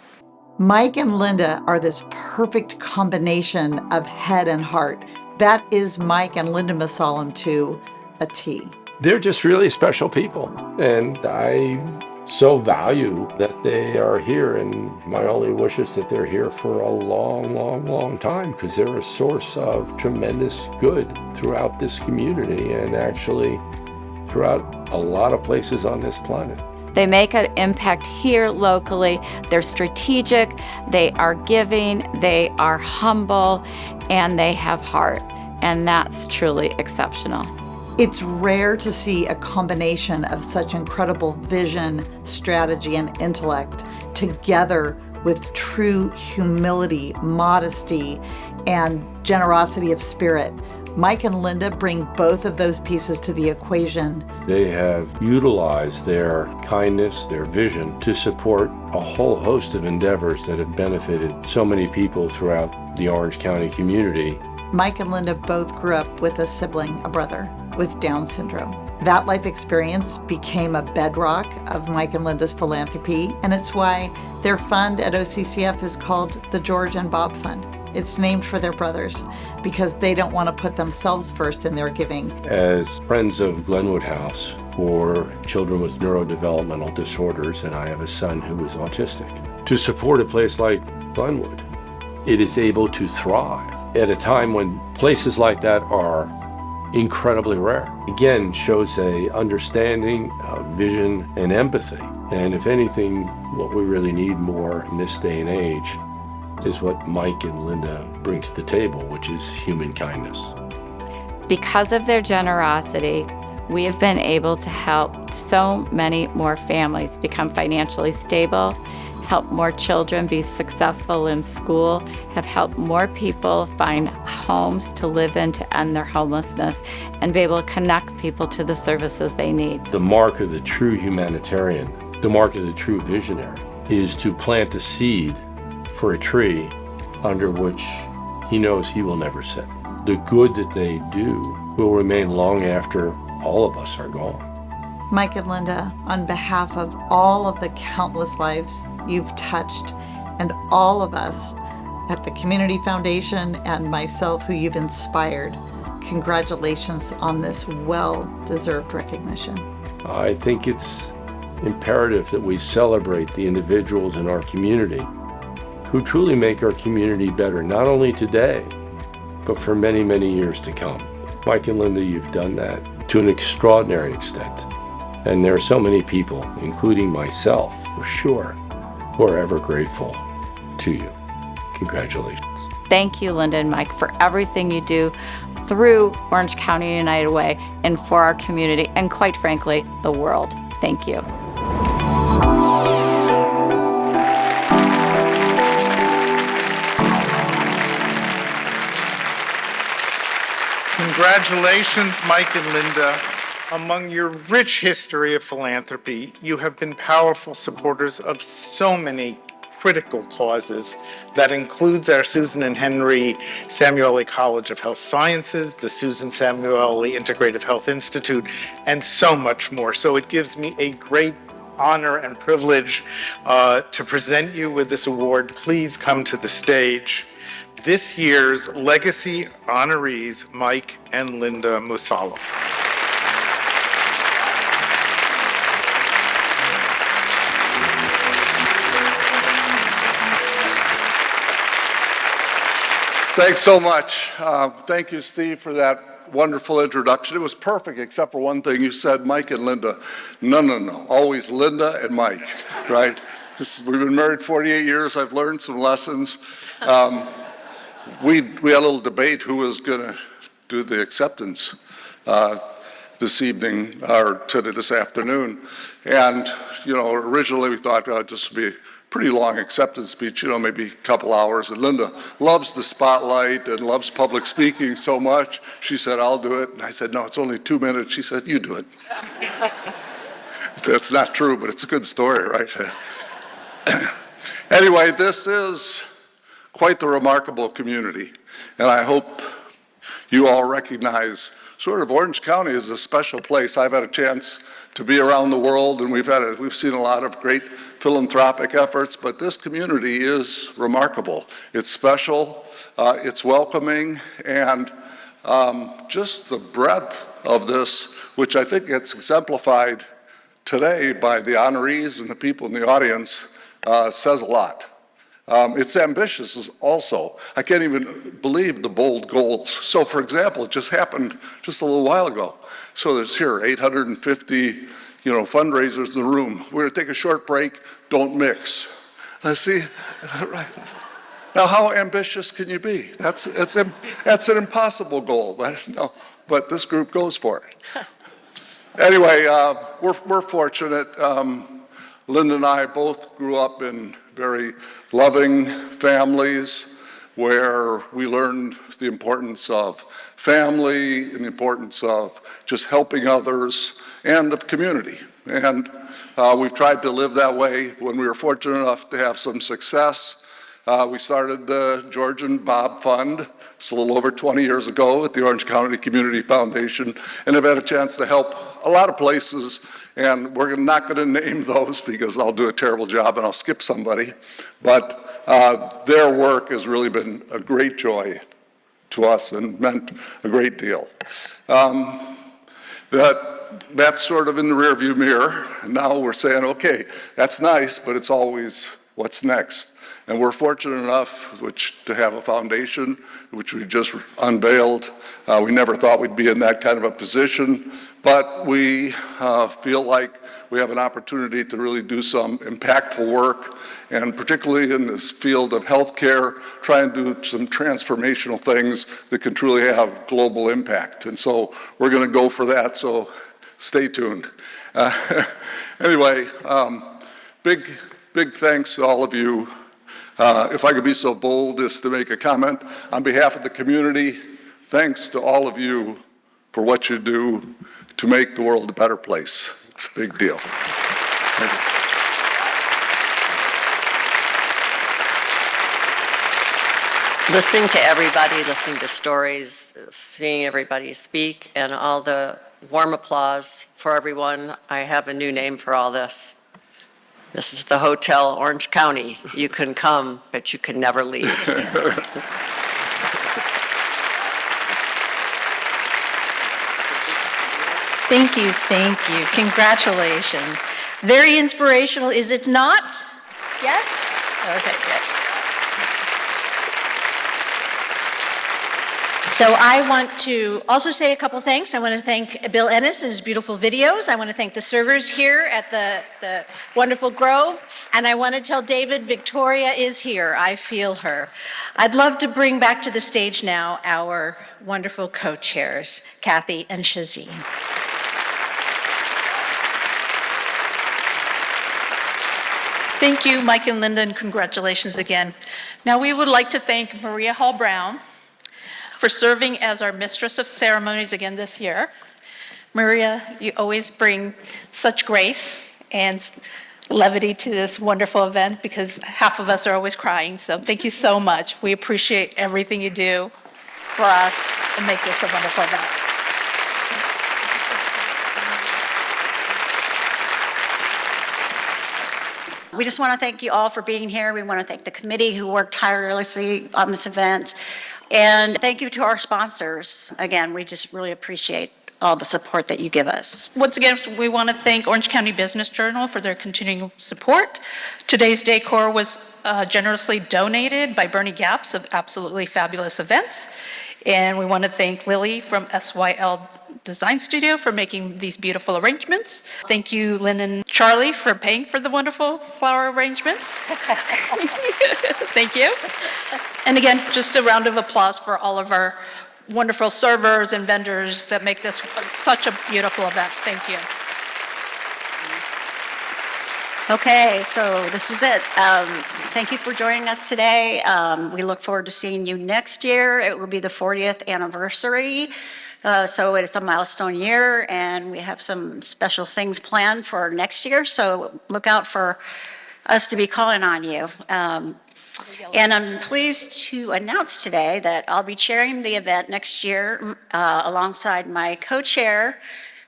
Mike and Linda are this perfect combination of head and heart. That is Mike and Linda Musalem to a T. They're just really special people, and I so value that they are here, and my only wish is that they're here for a long, long, long time, because they're a source of tremendous good throughout this community and actually throughout a lot of places on this planet. They make an impact here locally. They're strategic, they are giving, they are humble, and they have heart. And that's truly exceptional. It's rare to see a combination of such incredible vision, strategy, and intellect together with true humility, modesty, and generosity of spirit. Mike and Linda bring both of those pieces to the equation. They have utilized their kindness, their vision, to support a whole host of endeavors that have benefited so many people throughout the Orange County community. Mike and Linda both grew up with a sibling, a brother, with Down syndrome. That life experience became a bedrock of Mike and Linda's philanthropy, and it's why their fund at OCCF is called the George and Bob Fund. It's named for their brothers because they don't want to put themselves first in their giving. As friends of Glenwood House for children with neurodevelopmental disorders, and I have a son who is autistic, to support a place like Glenwood, it is able to thrive at a time when places like that are incredibly rare. Again, shows a understanding, vision, and empathy. And if anything, what we really need more in this day and age is what Mike and Linda bring to the table, which is human kindness. Because of their generosity, we have been able to help so many more families become financially stable, help more children be successful in school, have helped more people find homes to live in to end their homelessness, and be able to connect people to the services they need. The mark of the true humanitarian, the mark of the true visionary, is to plant a seed for a tree under which he knows he will never sit. The good that they do will remain long after all of us are gone. Mike and Linda, on behalf of all of the countless lives you've touched and all of us at the Community Foundation and myself who you've inspired, congratulations on this well-deserved recognition. I think it's imperative that we celebrate the individuals in our community who truly make our community better, not only today, but for many, many years to come. Mike and Linda, you've done that to an extraordinary extent. And there are so many people, including myself, for sure, who are ever grateful to you. Congratulations. Thank you, Linda and Mike, for everything you do through Orange County United Way and for our community, and quite frankly, the world. Thank you. Congratulations, Mike and Linda. Among your rich history of philanthropy, you have been powerful supporters of so many critical causes. That includes our Susan and Henry Samueli College of Health Sciences, the Susan Samueli Integrative Health Institute, and so much more. So it gives me a great honor and privilege to present you with this award. Please come to the stage. This year's Legacy Honorees, Mike and Linda Musalem. Thanks so much. Thank you, Steve, for that wonderful introduction. It was perfect, except for one thing. You said Mike and Linda. No. Always Linda and Mike, right? We've been married 48 years. I've learned some lessons. We had a little debate who was going to do the acceptance this evening, or this afternoon. And, originally we thought this would be a pretty long acceptance speech, maybe a couple hours. And Linda loves the spotlight and loves public speaking so much. She said, I'll do it. And I said, no, it's only 2 minutes. She said, you do it. That's not true, but it's a good story, right? Anyway, this is quite the remarkable community. And I hope you all recognize sort of Orange County is a special place. I've had a chance to be around the world, and we've seen a lot of great philanthropic efforts, but this community is remarkable. It's special, it's welcoming, and just the breadth of this, which I think gets exemplified today by the honorees and the people in the audience, says a lot. It's ambitious also. I can't even believe the bold goals. So for example, it just happened just a little while ago. So there's here 850, fundraisers in the room. We're gonna take a short break, don't mix. I see, right. Now how ambitious can you be? That's an impossible goal, but this group goes for it. Anyway, we're fortunate. Linda and I both grew up in very loving families where we learned the importance of family and the importance of just helping others and of community. And we've tried to live that way. When we were fortunate enough to have some success, we started the George and Bob Fund. It's a little over 20 years ago at the Orange County Community Foundation, and I've had a chance to help a lot of places, and we're not going to name those because I'll do a terrible job and I'll skip somebody, but their work has really been a great joy to us and meant a great deal. That's sort of in the rearview mirror. Now we're saying, okay, that's nice, but it's always what's next. And we're fortunate enough to have a foundation, which we just unveiled. We never thought we'd be in that kind of a position, but we feel like we have an opportunity to really do some impactful work, and particularly in this field of healthcare, try and do some transformational things that can truly have global impact. And so we're going to go for that, so stay tuned. Anyway, big thanks to all of you. If I could be so bold as to make a comment, on behalf of the community, thanks to all of you for what you do to make the world a better place. It's a big deal. Thank you. Listening to everybody, listening to stories, seeing everybody speak, and all the warm applause for everyone, I have a new name for all this. This is the Hotel Orange County. You can come, but you can never leave. Thank you, thank you. Congratulations. Very inspirational, is it not? Yes? Okay, good. So I want to also say a couple thanks. I want to thank Bill Ennis and his beautiful videos. I want to thank the servers here at the wonderful Grove. And I want to tell David, Victoria is here. I feel her. I'd love to bring back to the stage now our wonderful co-chairs, Kathy and Shazeen. Thank you, Mike and Linda, and congratulations again. Now we would like to thank Maria Hall Brown for serving as our Mistress of Ceremonies again this year. Maria, you always bring such grace and levity to this wonderful event because half of us are always crying, so thank you so much. We appreciate everything you do for us and make this a wonderful event. We just want to thank you all for being here. We want to thank the committee who worked tirelessly on this event. And thank you to our sponsors. Again, we just really appreciate all the support that you give us. Once again, we want to thank Orange County Business Journal for their continuing support. Today's decor was generously donated by Bernie Gaps of Absolutely Fabulous Events. And we want to thank Lily from SYL Design Studio for making these beautiful arrangements. Thank you, Lynn and Charlie, for paying for the wonderful flower arrangements. Thank you. And again, just a round of applause for all of our wonderful servers and vendors that make this such a beautiful event. Thank you. Okay, so this is it. Thank you for joining us today. We look forward to seeing you next year. It will be the 40th anniversary. So it's a milestone year, and we have some special things planned for next year. So look out for us to be calling on you. And I'm pleased to announce today that I'll be chairing the event next year alongside my co-chair,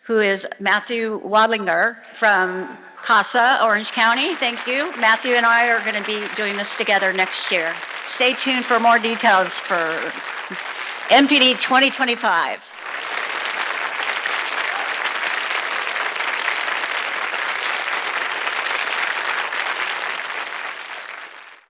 who is Matthew Wadlinger from CASA, Orange County. Thank you. Matthew and I are going to be doing this together next year. Stay tuned for more details for MPD 2025.